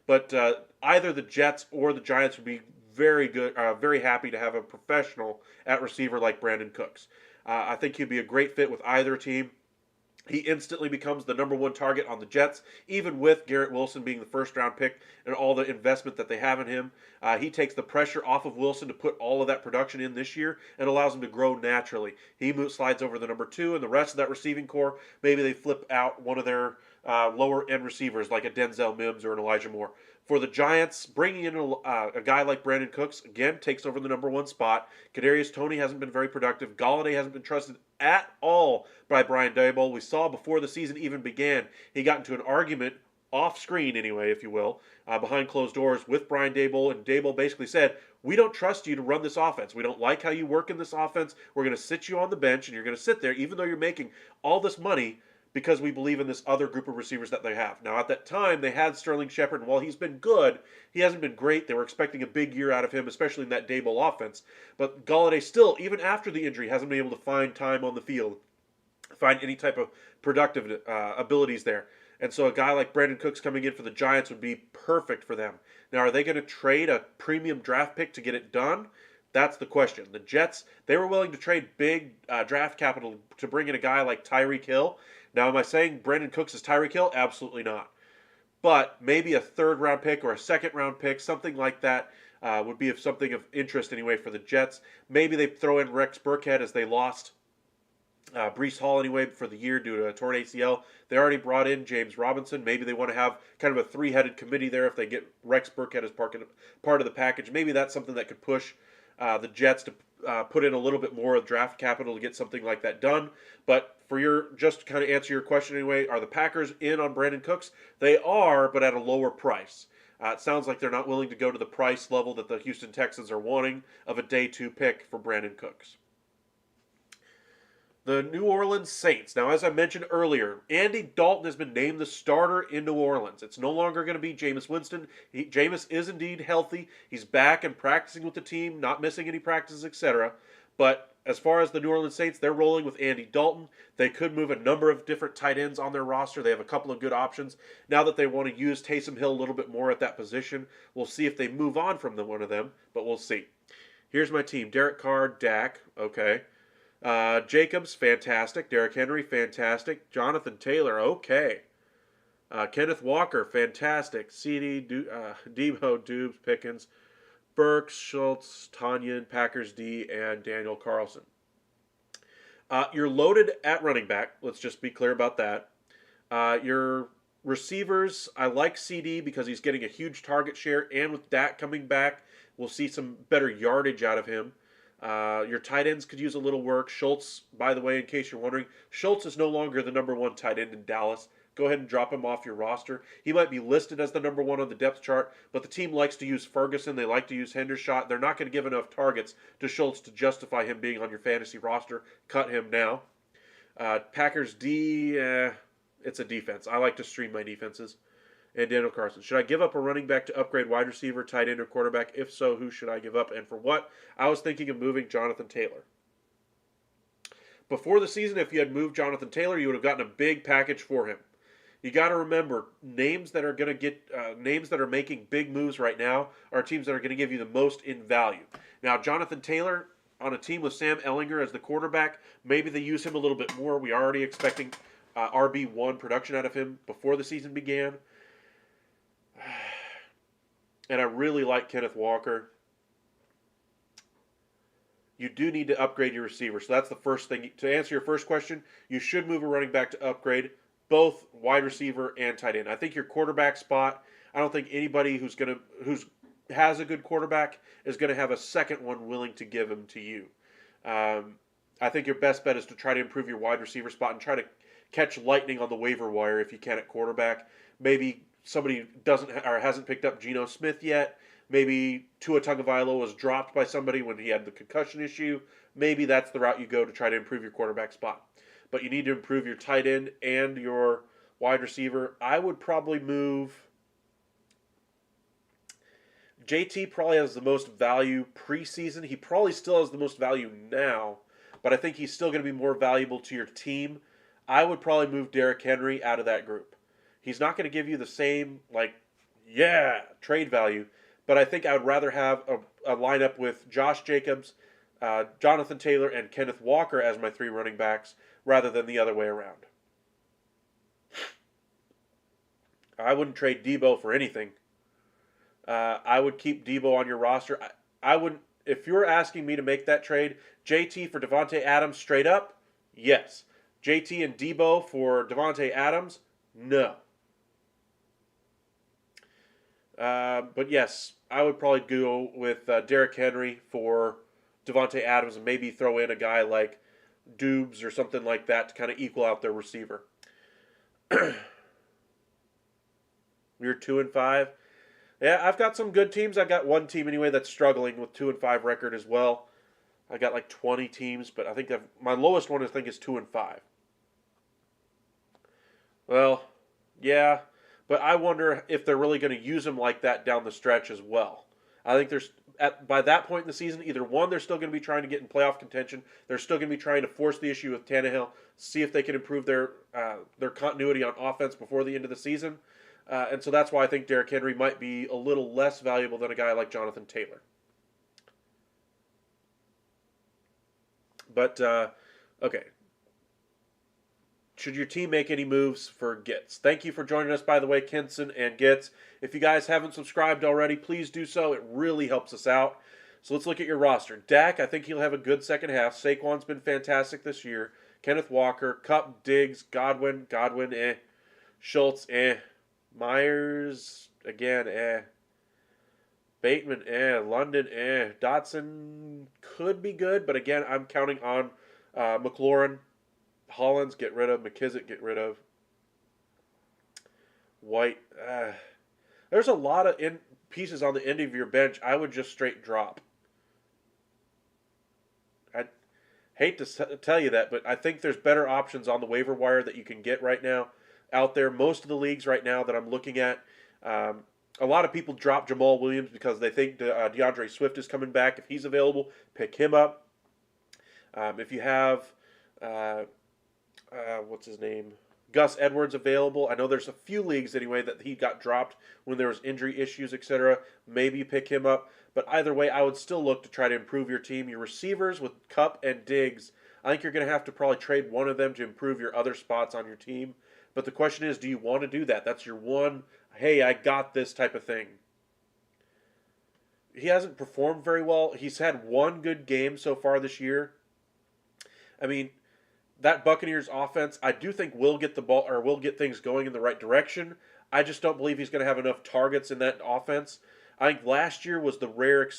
But either the Jets or the Giants would be very good, very happy to have a professional at receiver like Brandon Cooks. I think he'd be a great fit with either team. He instantly becomes the number one target on the Jets, even with Garrett Wilson being the first round pick and all the investment that they have in him. He takes the pressure off of Wilson to put all of that production in this year and allows him to grow naturally. He slides over the number two, and the rest of that receiving core, maybe they flip out one of their lower end receivers like a Denzel Mims or an Elijah Moore. For the Giants, bringing in a guy like Brandon Cooks, again, takes over the number one spot. Kadarius Toney hasn't been very productive. Golladay hasn't been trusted at all by Brian Daboll. We saw before the season even began, he got into an argument, off screen anyway, if you will, behind closed doors with Brian Daboll, and Daboll basically said, we don't trust you to run this offense. We don't like how you work in this offense. We're going to sit you on the bench, and you're going to sit there even though you're making all this money because we believe in this other group of receivers that they have. Now, at that time, they had Sterling Shepard, and while he's been good, he hasn't been great. They were expecting a big year out of him, especially in that Daboll offense. But Golladay still, even after the injury, hasn't been able to find time on the field, find any type of productive abilities there. And so a guy like Brandon Cooks coming in for the Giants would be perfect for them. Now, are they going to trade a premium draft pick to get it done? That's the question. The Jets, they were willing to trade big draft capital to bring in a guy like Tyreek Hill. Now, am I saying Brandon Cooks is Tyreek Hill? Absolutely not. But maybe a third-round pick or a second-round pick, something like that, would be something of interest anyway for the Jets. Maybe they throw in Rex Burkhead as they lost Breece Hall anyway for the year due to a torn ACL. They already brought in James Robinson. Maybe they want to have kind of a three-headed committee there if they get Rex Burkhead as part of the package. Maybe that's something that could push the Jets to put in a little bit more of draft capital to get something like that done. But just to kind of answer your question anyway, are the Packers in on Brandon Cooks? They are, but at a lower price. It sounds like they're not willing to go to the price level that the Houston Texans are wanting of a day two pick for Brandon Cooks. The New Orleans Saints. Now, as I mentioned earlier, Andy Dalton has been named the starter in New Orleans. It's no longer going to be Jameis Winston. Jameis is indeed healthy. He's back and practicing with the team, not missing any practices, etc. But as far as the New Orleans Saints, they're rolling with Andy Dalton. They could move a number of different tight ends on their roster. They have a couple of good options. Now that they want to use Taysom Hill a little bit more at that position, we'll see if they move on from one of them, but we'll see. Here's my team. Derek Carr, Dak, okay. Jacobs, fantastic. Derrick Henry, fantastic. Jonathan Taylor, okay. Kenneth Walker, fantastic. CD, Debo, Dubes, Pickens, Burks, Schultz, Tanyan, Packers D, and Daniel Carlson. You're loaded at running back. Let's just be clear about that. Your receivers, I like CD because he's getting a huge target share, and with Dak coming back, we'll see some better yardage out of him. Your tight ends could use a little work. Schultz, by the way, in case you're wondering, Schultz is no longer the number one tight end in Dallas. Go ahead and drop him off your roster. He might be listed as the number one on the depth chart, but the team likes to use Ferguson. They like to use Hendershot. They're not going to give enough targets to Schultz to justify him being on your fantasy roster. Cut him now. Packers D, it's a defense. I like to stream my defenses. And Daniel Carlson. Should I give up a running back to upgrade wide receiver, tight end, or quarterback? If so, who should I give up and for what? I was thinking of moving Jonathan Taylor. Before the season, if you had moved Jonathan Taylor, you would have gotten a big package for him. You got to remember, names that are making big moves right now are teams that are going to give you the most in value. Now, Jonathan Taylor on a team with Sam Ehlinger as the quarterback, maybe they use him a little bit more. We are already expecting RB1 production out of him before the season began. And I really like Kenneth Walker. You do need to upgrade your receiver. So that's the first thing. To answer your first question, you should move a running back to upgrade both wide receiver and tight end. I think your quarterback spot, I don't think anybody who has a good quarterback is going to have a second one willing to give him to you. I think your best bet is to try to improve your wide receiver spot and try to catch lightning on the waiver wire if you can at quarterback. Maybe somebody hasn't picked up Geno Smith yet. maybe Tua Tagovailoa was dropped by somebody when he had the concussion issue. Maybe that's the route you go to try to improve your quarterback spot. But you need to improve your tight end and your wide receiver. I would probably move. JT probably has the most value preseason. He probably still has the most value now, but I think he's still going to be more valuable to your team. I would probably move Derrick Henry out of that group. He's not going to give you the same, trade value, but I think I would rather have a lineup with Josh Jacobs, Jonathan Taylor, and Kenneth Walker as my 3 running backs rather than the other way around. I wouldn't trade Debo for anything. I would keep Debo on your roster. I would, if you're asking me to make that trade, JT for Davante Adams straight up, yes. JT and Debo for Davante Adams, no. But yes, I would probably go with Derrick Henry for Davante Adams and maybe throw in a guy like Dubes or something like that to kind of equal out their receiver. You're 2-5. Yeah, I've got some good teams. I've got one team anyway that's struggling with 2-5 record as well. I got like 20 teams, but I think my lowest one I think is 2-5. Well, yeah, but I wonder if they're really going to use him like that down the stretch as well. I think by that point in the season, either one, they're still going to be trying to get in playoff contention. They're still going to be trying to force the issue with Tannehill, see if they can improve their continuity on offense before the end of the season. And so that's why I think Derrick Henry might be a little less valuable than a guy like Jonathan Taylor. But, okay. Should your team make any moves for Gitz? Thank you for joining us, by the way, Kenson and Gitz. If you guys haven't subscribed already, please do so. It really helps us out. So let's look at your roster. Dak, I think he'll have a good second half. Saquon's been fantastic this year. Kenneth Walker, Kupp, Diggs, Godwin, Schultz, Myers, again, Bateman, London, Dotson could be good, but again, I'm counting on McLaurin. Hollins, get rid of. McKissick, get rid of. White. There's a lot of pieces on the end of your bench I would just straight drop. I hate to tell you that, but I think there's better options on the waiver wire that you can get right now out there. Most of the leagues right now that I'm looking at, a lot of people drop Jamal Williams because they think DeAndre Swift is coming back. If he's available, pick him up. If you have, what's his name? Gus Edwards available. I know there's a few leagues anyway that he got dropped when there was injury issues, etc. Maybe pick him up. But either way, I would still look to try to improve your team. Your receivers with Kupp and Diggs, I think you're going to have to probably trade one of them to improve your other spots on your team. But the question is, do you want to do that? That's your one, hey, I got this type of thing. He hasn't performed very well. He's had one good game so far this year. I mean, that Buccaneers offense, I do think will get the ball or will get things going in the right direction. I just don't believe he's going to have enough targets in that offense. I think last year was the rare,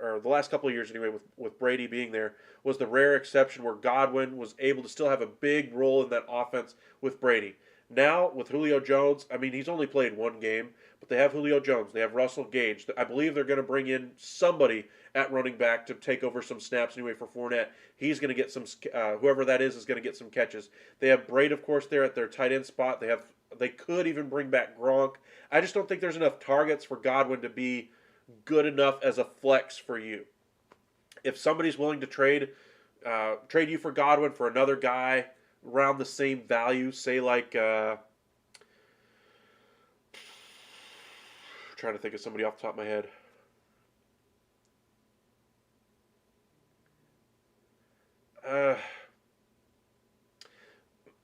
or the last couple of years anyway, with Brady being there, was the rare exception where Godwin was able to still have a big role in that offense with Brady. Now, with Julio Jones, I mean, he's only played one game, but they have Julio Jones. They have Russell Gage. I believe they're going to bring in somebody at running back to take over some snaps anyway for Fournette. He's going to get some, whoever that is going to get some catches. They have Braid, of course, there at their tight end spot. They could even bring back Gronk. I just don't think there's enough targets for Godwin to be good enough as a flex for you. If somebody's willing to trade you for Godwin for another guy around the same value, say like, trying to think of somebody off the top of my head.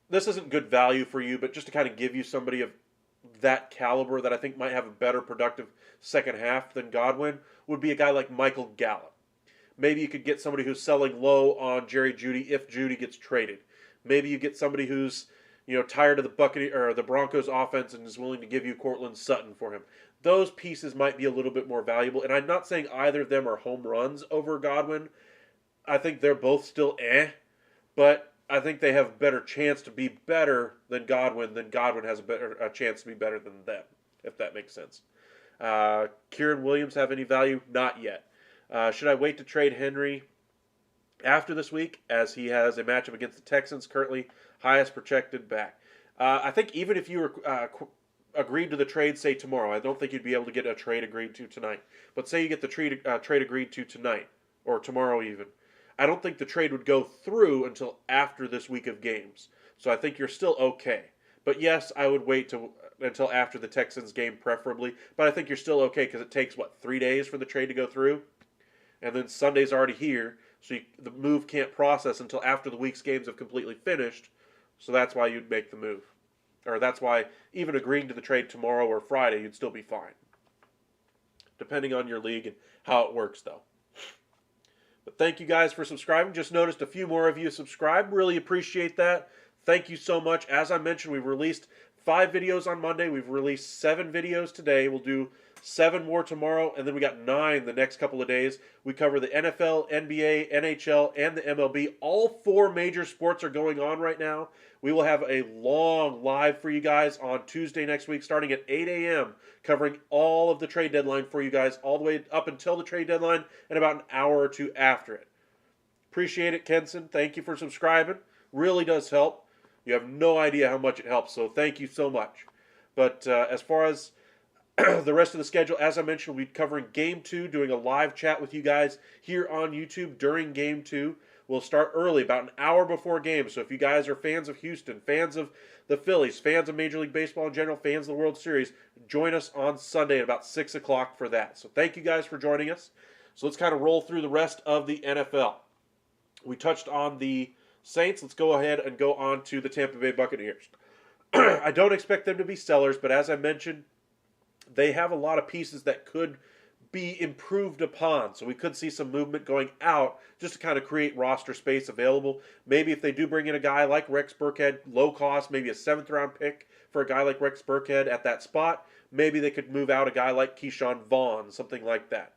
This isn't good value for you, but just to kind of give you somebody of that caliber that I think might have a better productive second half than Godwin would be a guy like Michael Gallup. Maybe you could get somebody who's selling low on Jerry Jeudy if Jeudy gets traded. Maybe you get somebody who's tired of the Broncos offense and is willing to give you Cortland Sutton for him. Those pieces might be a little bit more valuable, and I'm not saying either of them are home runs over Godwin. I think they're both still but I think they have a better chance to be better than Godwin has a chance to be better than them, if that makes sense. Kieran Williams have any value? Not yet. Should I wait to trade Henry after this week, as he has a matchup against the Texans, currently highest projected back? I think even if you were agreed to the trade, say tomorrow, I don't think you'd be able to get a trade agreed to tonight. But say you get the trade agreed to tonight or tomorrow even. I don't think the trade would go through until after this week of games. So I think you're still okay. But yes, I would wait until after the Texans game, preferably. But I think you're still okay because it takes, 3 days for the trade to go through? And then Sunday's already here, so the move can't process until after the week's games have completely finished. So that's why you'd make the move. Or that's why even agreeing to the trade tomorrow or Friday, you'd still be fine. Depending on your league and how it works, though. But thank you guys for subscribing. Just noticed a few more of you subscribed. Really appreciate that. Thank you so much. As I mentioned, we've released 5 videos on Monday. We've released 7 videos today. We'll do 7 more tomorrow, and then we got 9 the next couple of days. We cover the NFL, NBA, NHL, and the MLB. All 4 major sports are going on right now. We will have a long live for you guys on Tuesday next week, starting at 8 a.m., covering all of the trade deadline for you guys, all the way up until the trade deadline and about an hour or two after it. Appreciate it, Kenson. Thank you for subscribing. Really does help. You have no idea how much it helps, so thank you so much. But as far as the rest of the schedule, as I mentioned, we'll be covering Game 2, doing a live chat with you guys here on YouTube during Game 2. We'll start early, about an hour before game. So if you guys are fans of Houston, fans of the Phillies, fans of Major League Baseball in general, fans of the World Series, join us on Sunday at about 6 o'clock for that. So thank you guys for joining us. So let's kind of roll through the rest of the NFL. We touched on the Saints. Let's go ahead and go on to the Tampa Bay Buccaneers. I don't expect them to be sellers, but as I mentioned, they have a lot of pieces that could be improved upon. So we could see some movement going out just to kind of create roster space available. Maybe if they do bring in a guy like Rex Burkhead, low cost, maybe a 7th round pick for a guy like Rex Burkhead at that spot, maybe they could move out a guy like Keyshawn Vaughn, something like that.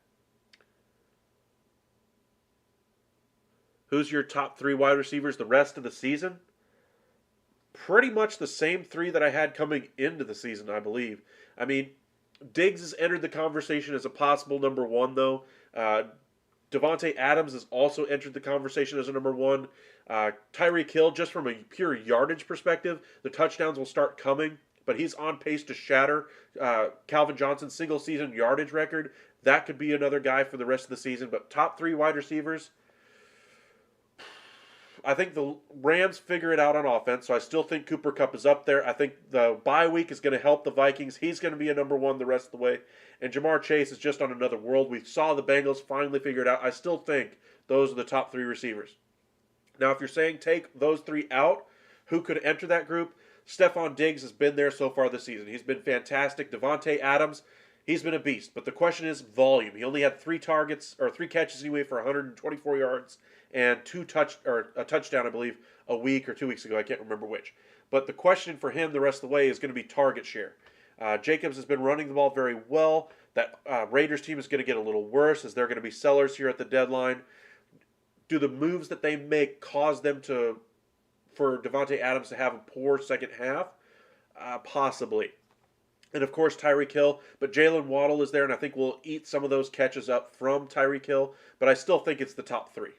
Who's your top 3 wide receivers the rest of the season? Pretty much the same 3 that I had coming into the season, I believe. I mean, Diggs has entered the conversation as a possible number 1, though. Davante Adams has also entered the conversation as a number 1. Tyreek Hill, just from a pure yardage perspective, the touchdowns will start coming, but he's on pace to shatter Calvin Johnson's single-season yardage record. That could be another guy for the rest of the season. But top 3 wide receivers, I think the Rams figure it out on offense, so I still think Cooper Kupp is up there. I think the bye week is going to help the Vikings. He's going to be a number 1 the rest of the way. And Jamar Chase is just on another world. We saw the Bengals finally figure it out. I still think those are the top 3 receivers. Now, if you're saying take those 3 out, who could enter that group? Stephon Diggs has been there so far this season. He's been fantastic. Davante Adams, he's been a beast. But the question is volume. He only had 3 catches anyway for 124 yards. And a touchdown, I believe, a week or 2 weeks ago. I can't remember which. But the question for him the rest of the way is going to be target share. Jacobs has been running the ball very well. That Raiders team is going to get a little worse as they're going to be sellers here at the deadline. Do the moves that they make cause them for Davante Adams to have a poor second half? Possibly. And of course, Tyreek Hill. But Jalen Waddle is there, and I think we'll eat some of those catches up from Tyreek Hill. But I still think it's the top 3.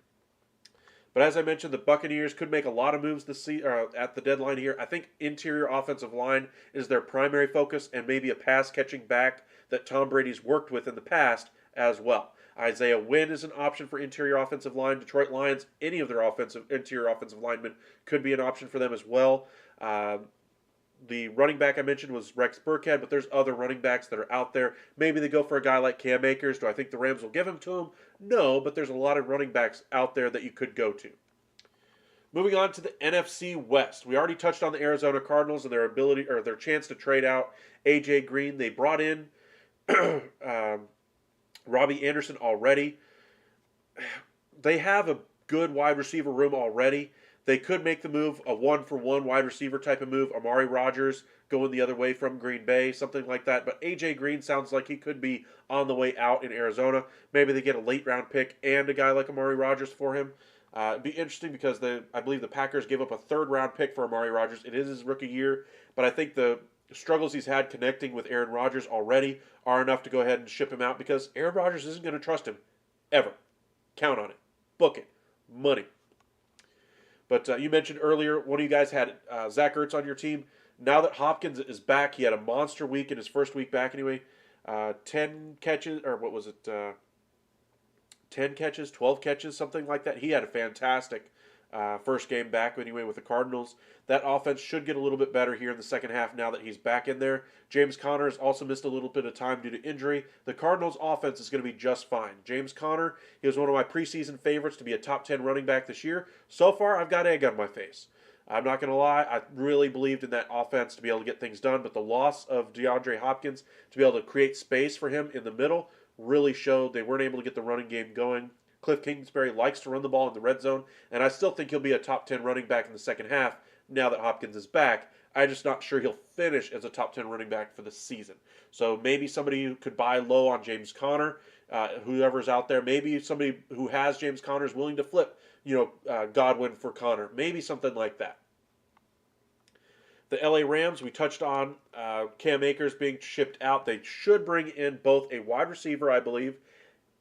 But as I mentioned, the Buccaneers could make a lot of moves at the deadline here. I think interior offensive line is their primary focus, and maybe a pass-catching back that Tom Brady's worked with in the past as well. Isaiah Wynn is an option for interior offensive line. Detroit Lions, any of their interior offensive linemen could be an option for them as well. The running back I mentioned was Rex Burkhead, but there's other running backs that are out there. Maybe they go for a guy like Cam Akers. Do I think the Rams will give him to him? No, but there's a lot of running backs out there that you could go to. Moving on to the NFC West. We already touched on the Arizona Cardinals and their chance to trade out A.J. Green. They brought in Robbie Anderson already. They have a good wide receiver room already. They could make the move, a 1-for-1 wide receiver type of move. Amari Rodgers going the other way from Green Bay, something like that. But A.J. Green sounds like he could be on the way out in Arizona. Maybe they get a late round pick and a guy like Amari Rodgers for him. It'd be interesting because I believe the Packers gave up a 3rd round pick for Amari Rodgers. It is his rookie year, but I think the The struggles he's had connecting with Aaron Rodgers already are enough to go ahead and ship him out because Aaron Rodgers isn't going to trust him ever. Count on it. Book it. Money. But you mentioned earlier, one of you guys had Zach Ertz on your team. Now that Hopkins is back, he had a monster week in his first week back anyway. 10 catches, or what was it? 10 catches, 12 catches, something like that. He had a fantastic first game back anyway with the Cardinals. That offense should get a little bit better here in the second half now that he's back in there. James Conner has also missed a little bit of time due to injury. The Cardinals offense is going to be just fine. James Conner, he was one of my preseason favorites to be a top 10 running back this year. So far, I've got egg on my face. I'm not going to lie, I really believed in that offense to be able to get things done, but the loss of DeAndre Hopkins to be able to create space for him in the middle really showed they weren't able to get the running game going. Cliff Kingsbury likes to run the ball in the red zone, and I still think he'll be a top 10 running back in the second half now that Hopkins is back. I'm just not sure he'll finish as a top 10 running back for the season. So maybe somebody could buy low on James Conner, whoever's out there. Maybe somebody who has James Conner is willing to flip, Godwin for Conner. Maybe something like that. The LA Rams, we touched on Cam Akers being shipped out. They should bring in both a wide receiver, I believe,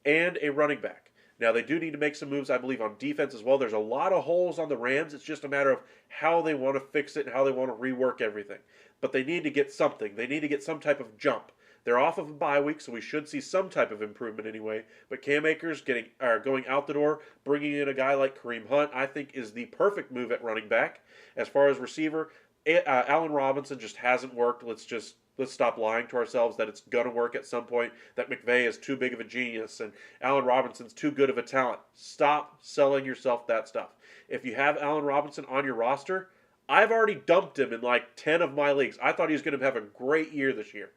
and a running back. Now, they do need to make some moves, I believe, on defense as well. There's a lot of holes on the Rams. It's just a matter of how they want to fix it and how they want to rework everything. But they need to get something. They need to get some type of jump. They're off of a bye week, so we should see some type of improvement anyway. But Cam Akers going out the door, bringing in a guy like Kareem Hunt, I think is the perfect move at running back. As far as receiver, Allen Robinson just hasn't worked. Let's stop lying to ourselves that it's going to work at some point, that McVay is too big of a genius and Allen Robinson's too good of a talent. Stop selling yourself that stuff. If you have Allen Robinson on your roster, I've already dumped him in like 10 of my leagues. I thought he was going to have a great year this year.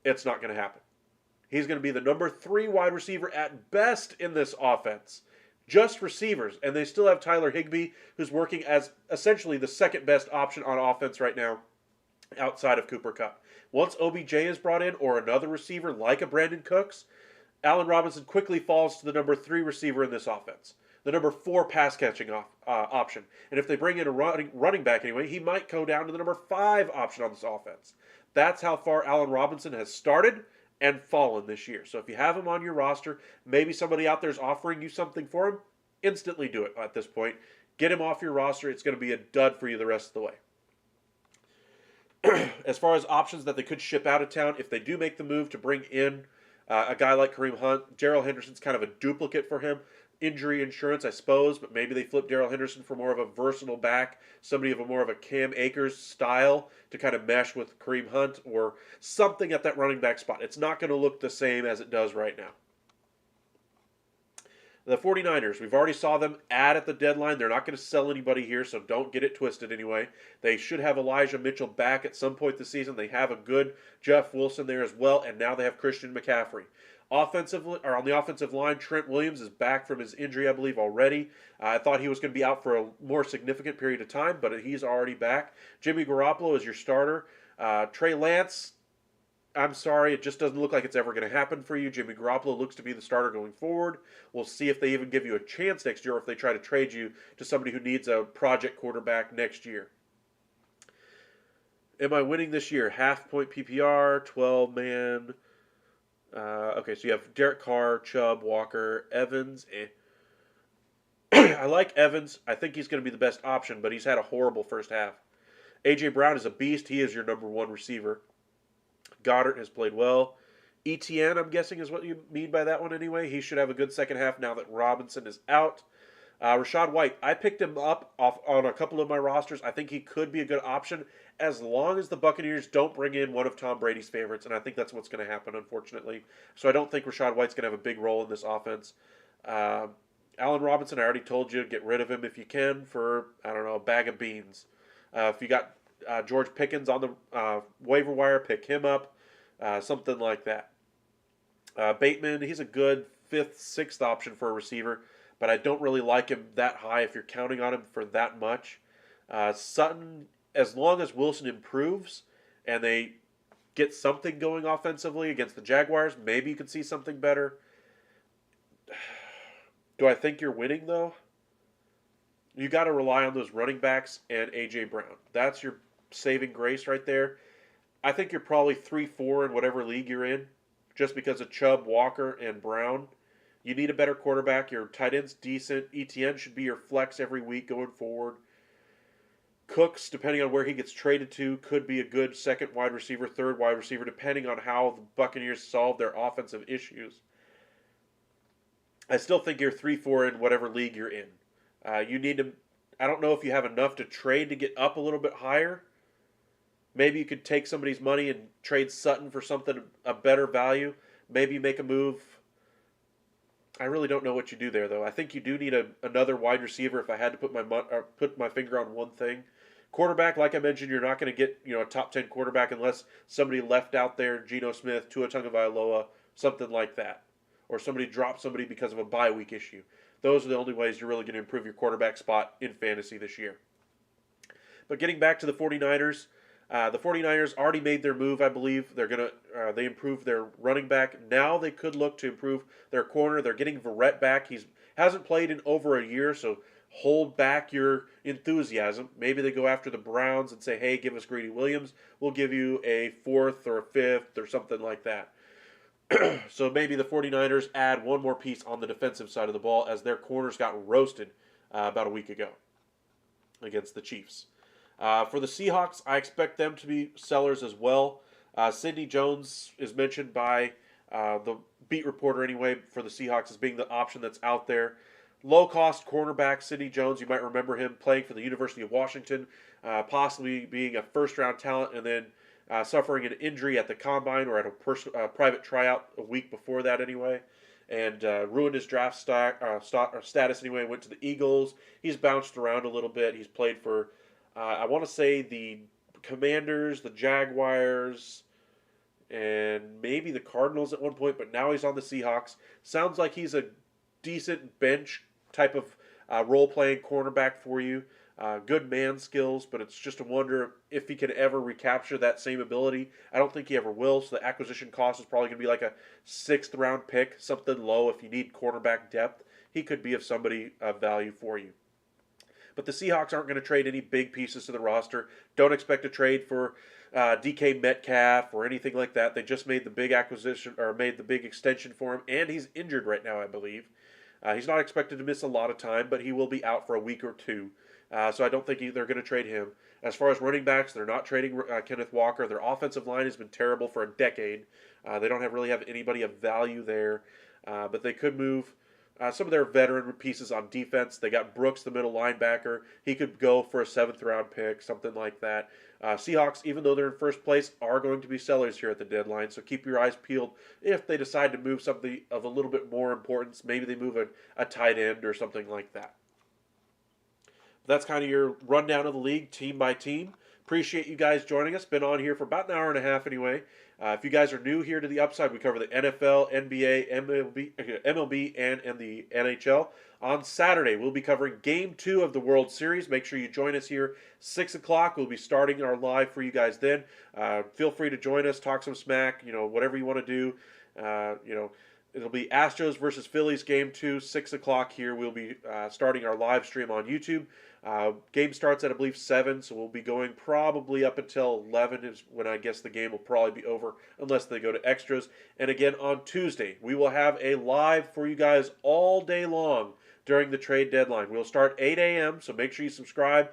It's not going to happen. He's going to be the number 3 wide receiver at best in this offense. Just receivers. And they still have Tyler Higbee, who's working as essentially the second best option on offense right now outside of Cooper Kupp. Once OBJ is brought in, or another receiver like a Brandon Cooks, Allen Robinson quickly falls to the number 3 receiver in this offense. The number 4 pass-catching option. And if they bring in a running back anyway, he might go down to the number 5 option on this offense. That's how far Allen Robinson has started and fallen this year. So if you have him on your roster, maybe somebody out there is offering you something for him, instantly do it at this point. Get him off your roster. It's going to be a dud for you the rest of the way. As far as options that they could ship out of town, if they do make the move to bring in a guy like Kareem Hunt, Darrell Henderson's kind of a duplicate for him. Injury insurance, I suppose, but maybe they flip Darrell Henderson for more of a versatile back, somebody of a more of a Cam Akers style to kind of mesh with Kareem Hunt or something at that running back spot. It's not going to look the same as it does right now. The 49ers, we've already saw them add at the deadline. They're not going to sell anybody here, so don't get it twisted anyway. They should have Elijah Mitchell back at some point this season. They have a good Jeff Wilson there as well, and now they have Christian McCaffrey. On the offensive line, Trent Williams is back from his injury, I believe, already. I thought he was going to be out for a more significant period of time, but he's already back. Jimmy Garoppolo is your starter. Trey Lance, I'm sorry, it just doesn't look like it's ever going to happen for you. Jimmy Garoppolo looks to be the starter going forward. We'll see if they even give you a chance next year or if they try to trade you to somebody who needs a project quarterback next year. Am I winning this year? Half-point PPR, 12-man. Okay, so you have Derek Carr, Chubb, Walker, Evans. I like Evans. I think he's going to be the best option, but he's had a horrible first half. A.J. Brown is a beast. He is your number 1 receiver. Goddard has played well. ETN, I'm guessing, is what you mean by that one anyway. He should have a good second half now that Robinson is out. Rachaad White, I picked him up on a couple of my rosters. I think he could be a good option as long as the Buccaneers don't bring in one of Tom Brady's favorites, and I think that's what's going to happen, unfortunately. So I don't think Rachaad White's going to have a big role in this offense. Allen Robinson, I already told you, get rid of him if you can for, I don't know, a bag of beans. If you got George Pickens on the waiver wire, pick him up, something like that. Bateman, he's a good 5th, 6th option for a receiver, but I don't really like him that high if you're counting on him for that much. Sutton, as long as Wilson improves and they get something going offensively against the Jaguars, maybe you can see something better. Do I think you're winning, though? You got to rely on those running backs and A.J. Brown. That's your saving grace right there. I think you're probably 3-4 in whatever league you're in, just because of Chubb, Walker, and Brown. You need a better quarterback. Your tight end's decent. ETN should be your flex every week going forward. Cooks, depending on where he gets traded to, could be a good second wide receiver, third wide receiver, depending on how the Buccaneers solve their offensive issues. I still think you're 3-4 in whatever league you're in. You need to. I don't know if you have enough to trade to get up a little bit higher. Maybe you could take somebody's money and trade Sutton for something a better value. Maybe make a move. I really don't know what you do there, though. I think you do need another wide receiver. If I had to put my finger on one thing, quarterback, like I mentioned, you're not going to get a top 10 quarterback unless somebody left out there, Geno Smith, Tua Tagovailoa, something like that, or somebody dropped somebody because of a bye week issue. Those are the only ways you're really going to improve your quarterback spot in fantasy this year. But getting back to the 49ers. The 49ers already made their move, I believe. They improved their running back. Now they could look to improve their corner. They're getting Verrett back. He hasn't played in over a year, so hold back your enthusiasm. Maybe they go after the Browns and say, hey, give us Greedy Williams. We'll give you a 4th or a 5th or something like that. So maybe the 49ers add one more piece on the defensive side of the ball as their corners got roasted about a week ago against the Chiefs. For the Seahawks, I expect them to be sellers as well. Sidney Jones is mentioned by the beat reporter anyway for the Seahawks as being the option that's out there. Low-cost cornerback Sidney Jones, you might remember him playing for the University of Washington, possibly being a first-round talent and then suffering an injury at the Combine or at a private tryout a week before that anyway. And ruined his draft status anyway, went to the Eagles. He's bounced around a little bit. He's played for... I want to say the Commanders, the Jaguars, and maybe the Cardinals at one point, but now he's on the Seahawks. Sounds like he's a decent bench type of role-playing cornerback for you. Good man skills, but it's just a wonder if he can ever recapture that same ability. I don't think he ever will, so the acquisition cost is probably going to be like a 6th-round pick, something low if you need cornerback depth. He could be of somebody of value for you. But the Seahawks aren't going to trade any big pieces to the roster. Don't expect to trade for DK Metcalf or anything like that. They just made the big acquisition or made the big extension for him, and he's injured right now, I believe. He's not expected to miss a lot of time, but he will be out for a week or two. So I don't think they're going to trade him. As far as running backs, they're not trading Kenneth Walker. Their offensive line has been terrible for a decade. They don't really have anybody of value there, but they could move some of their veteran pieces on defense. They got Brooks, the middle linebacker. He could go for a 7th-round pick, something like that. Seahawks, even though they're in first place, are going to be sellers here at the deadline, so keep your eyes peeled if they decide to move something of a little bit more importance. Maybe they move a tight end or something like that. That's kind of your rundown of the league, team by team. Appreciate you guys joining us. Been on here for about an hour and a half anyway. If you guys are new here to the Upside, we cover the NFL, NBA, MLB, and the NHL. On Saturday, we'll be covering Game 2 of the World Series. Make sure you join us here, 6 o'clock. We'll be starting our live for you guys then. Feel free to join us, talk some smack, whatever you want to do. It'll be Astros versus Phillies Game 2, 6 o'clock here. We'll be starting our live stream on YouTube. Game starts at, I believe, 7, so we'll be going probably up until 11 is when I guess the game will probably be over unless they go to extras. And again, on Tuesday, we will have a live for you guys all day long during the trade deadline. We'll start 8 a.m., so make sure you subscribe.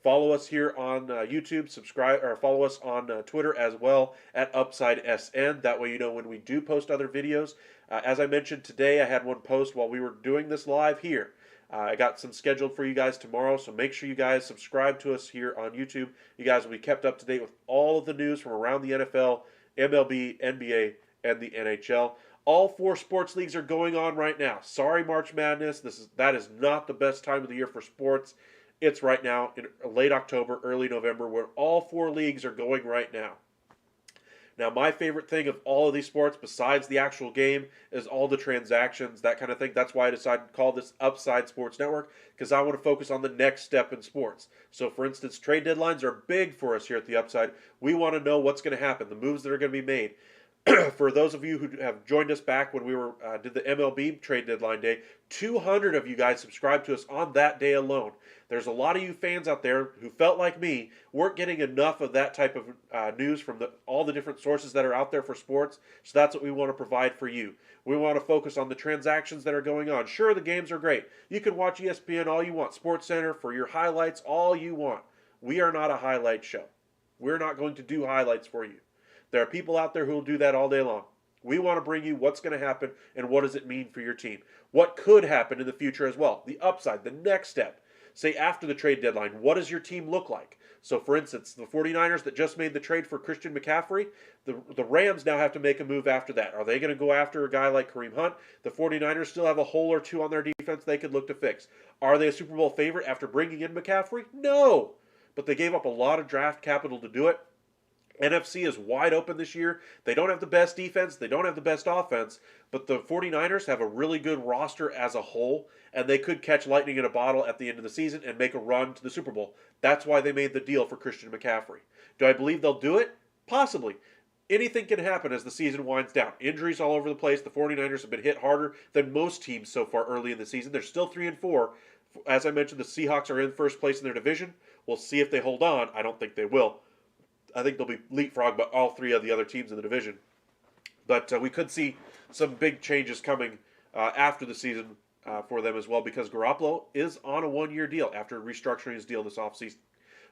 Follow us here on YouTube. Subscribe or follow us on Twitter as well at UpsideSN. That way you know when we do post other videos. As I mentioned today, I had one post while we were doing this live here. I got some scheduled for you guys tomorrow, so make sure you guys subscribe to us here on YouTube. You guys will be kept up to date with all of the news from around the NFL, MLB, NBA, and the NHL. All 4 sports leagues are going on right now. Sorry, March Madness. That is not the best time of the year for sports. It's right now in late October, early November, where all 4 leagues are going right now. Now, my favorite thing of all of these sports, besides the actual game, is all the transactions, that kind of thing. That's why I decided to call this Upside Sports Network, because I want to focus on the next step in sports. So, for instance, trade deadlines are big for us here at the Upside. We want to know what's going to happen, the moves that are going to be made. For those of you who have joined us back when we were did the MLB trade deadline day, 200 of you guys subscribed to us on that day alone. There's a lot of you fans out there who felt like me weren't getting enough of that type of news from all the different sources that are out there for sports. So that's what we want to provide for you. We want to focus on the transactions that are going on. Sure, the games are great. You can watch ESPN all you want, SportsCenter for your highlights all you want. We are not a highlight show. We're not going to do highlights for you. There are people out there who will do that all day long. We want to bring you what's going to happen and what does it mean for your team. What could happen in the future as well. The upside, the next step. Say after the trade deadline, what does your team look like? So for instance, the 49ers that just made the trade for Christian McCaffrey, the Rams now have to make a move after that. Are they going to go after a guy like Kareem Hunt? The 49ers still have a hole or two on their defense they could look to fix. Are they a Super Bowl favorite after bringing in McCaffrey? No. But they gave up a lot of draft capital to do it. NFC is wide open this year. They don't have the best defense. They don't have the best offense. But the 49ers have a really good roster as a whole, and they could catch lightning in a bottle at the end of the season and make a run to the Super Bowl. That's why they made the deal for Christian McCaffrey. Do I believe they'll do it? Possibly. Anything can happen as the season winds down. Injuries all over the place. The 49ers have been hit harder than most teams so far early in the season. They're still 3-4. As I mentioned, the Seahawks are in first place in their division. We'll see if they hold on. I don't think they will. I think they'll be leapfrogged by all three of the other teams in the division. But we could see some big changes coming after the season for them as well, because Garoppolo is on a one-year deal after restructuring his deal this offseason.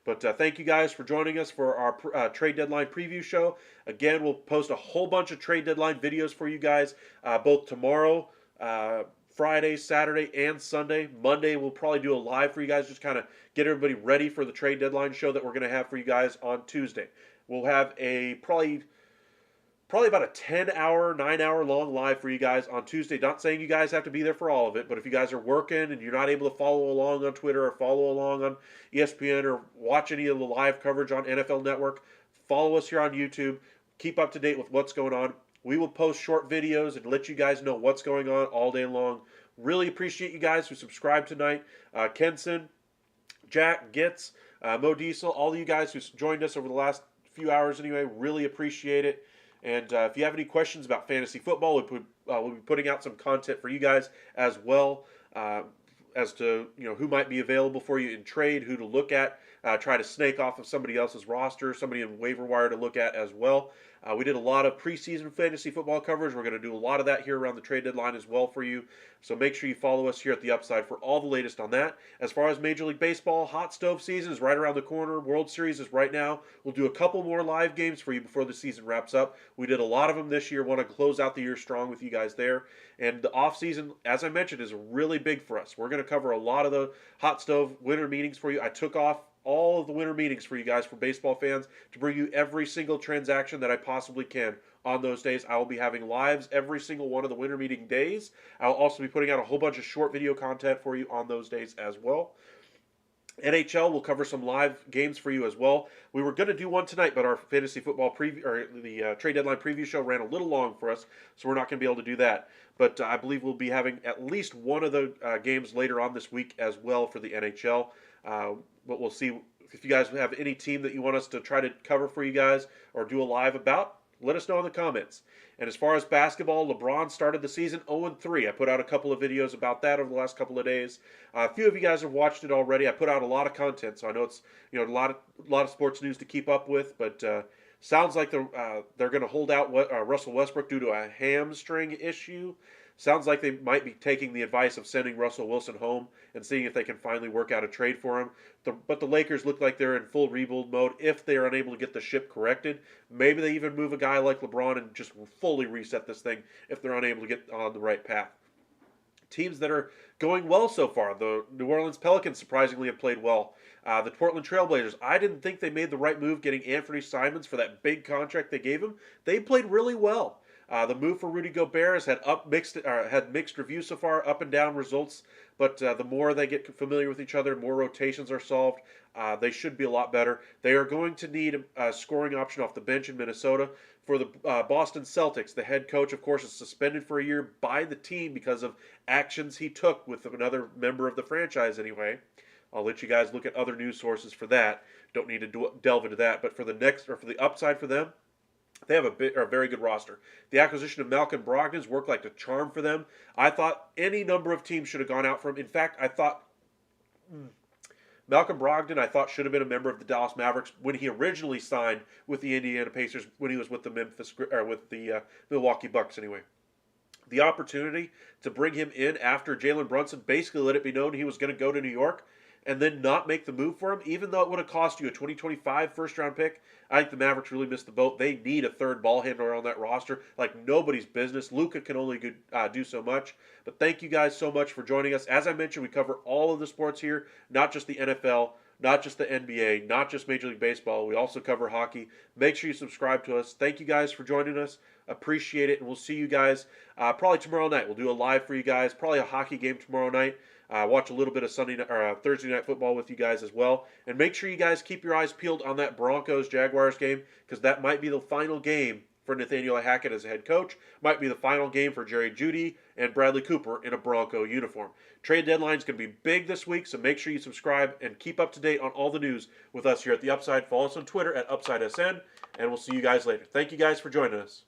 But thank you guys for joining us for our trade deadline preview show. Again, we'll post a whole bunch of trade deadline videos for you guys both tomorrow, Friday, Saturday, and Sunday. Monday, we'll probably do a live for you guys, just kind of get everybody ready for the trade deadline show that we're going to have for you guys on Tuesday. We'll have a probably about a 10-hour, 9-hour long live for you guys on Tuesday. Not saying you guys have to be there for all of it, but if you guys are working and you're not able to follow along on Twitter or follow along on ESPN or watch any of the live coverage on NFL Network, follow us here on YouTube. Keep up to date with what's going on. We will post short videos and let you guys know what's going on all day long. Really appreciate you guys who subscribed tonight. Kenson, Jack, Gitz, Mo Diesel, all of you guys who joined us over the last few hours anyway, really appreciate it. And if you have any questions about fantasy football, we'll be putting out some content for you guys as well, as to who might be available for you in trade, who to look at, try to snake off of somebody else's roster, somebody in waiver wire to look at as well. We did a lot of preseason fantasy football coverage. We're going to do a lot of that here around the trade deadline as well for you. So make sure you follow us here at the Upside for all the latest on that. As far as Major League Baseball, hot stove season is right around the corner. World Series is right now. We'll do a couple more live games for you before the season wraps up. We did a lot of them this year. Want to close out the year strong with you guys there. And the off season, as I mentioned, is really big for us. We're going to cover a lot of the hot stove winter meetings for you. I took off all of the winter meetings for you guys, for baseball fans, to bring you every single transaction that I possibly can on those days. I will be having lives every single one of the winter meeting days. I'll also be putting out a whole bunch of short video content for you on those days as well. NHL, will cover some live games for you as well. We were going to do one tonight, but our fantasy football preview, or the trade deadline preview show, ran a little long for us, so we're not going to be able to do that. But I believe we'll be having at least one of the games later on this week as well for the NHL. But we'll see if you guys have any team that you want us to try to cover for you guys or do a live about. Let us know in the comments. And as far as basketball, LeBron started the season 0-3. I put out a couple of videos about that over the last couple of days. A few of you guys have watched it already. I put out a lot of content, so I know it's a lot of sports news to keep up with. But sounds like they're going to hold out Russell Westbrook due to a hamstring issue. Sounds like they might be taking the advice of sending Russell Wilson home and seeing if they can finally work out a trade for him. But the Lakers look like they're in full rebuild mode if they are unable to get the ship corrected. Maybe they even move a guy like LeBron and just fully reset this thing if they're unable to get on the right path. Teams that are going well so far. The New Orleans Pelicans surprisingly have played well. The Portland Trailblazers, I didn't think they made the right move getting Anthony Simons for that big contract they gave him. They played really well. The move for Rudy Gobert has had mixed reviews so far, up and down results. But the more they get familiar with each other, more rotations are solved. They should be a lot better. They are going to need a scoring option off the bench in Minnesota. For the Boston Celtics, the head coach, of course, is suspended for a year by the team because of actions he took with another member of the franchise anyway. I'll let you guys look at other news sources for that. Don't need to delve into that. But for the upside for them, They have a very good roster. The acquisition of Malcolm Brogdon's worked like a charm for them. I thought any number of teams should have gone out for him. In fact, I thought Malcolm Brogdon, I thought, should have been a member of the Dallas Mavericks when he originally signed with the Indiana Pacers when he was with the Milwaukee Bucks anyway. The opportunity to bring him in after Jalen Brunson basically let it be known he was going to go to New York and then not make the move for him, even though it would have cost you a 2025 first-round pick. I think the Mavericks really missed the boat. They need a third ball handler on that roster like nobody's business. Luka can only do so much. But thank you guys so much for joining us. As I mentioned, we cover all of the sports here, not just the NFL, not just the NBA, not just Major League Baseball. We also cover hockey. Make sure you subscribe to us. Thank you guys for joining us. Appreciate it, and we'll see you guys probably tomorrow night. We'll do a live for you guys, probably a hockey game tomorrow night. Watch a little bit of Thursday night football with you guys as well. And make sure you guys keep your eyes peeled on that Broncos-Jaguars game, because that might be the final game for Nathaniel Hackett as a head coach. Might be the final game for Jerry Jeudy and Bradley Cooper in a Bronco uniform. Trade deadline is going to be big this week, so make sure you subscribe and keep up to date on all the news with us here at The Upside. Follow us on Twitter at UpsideSN, and we'll see you guys later. Thank you guys for joining us.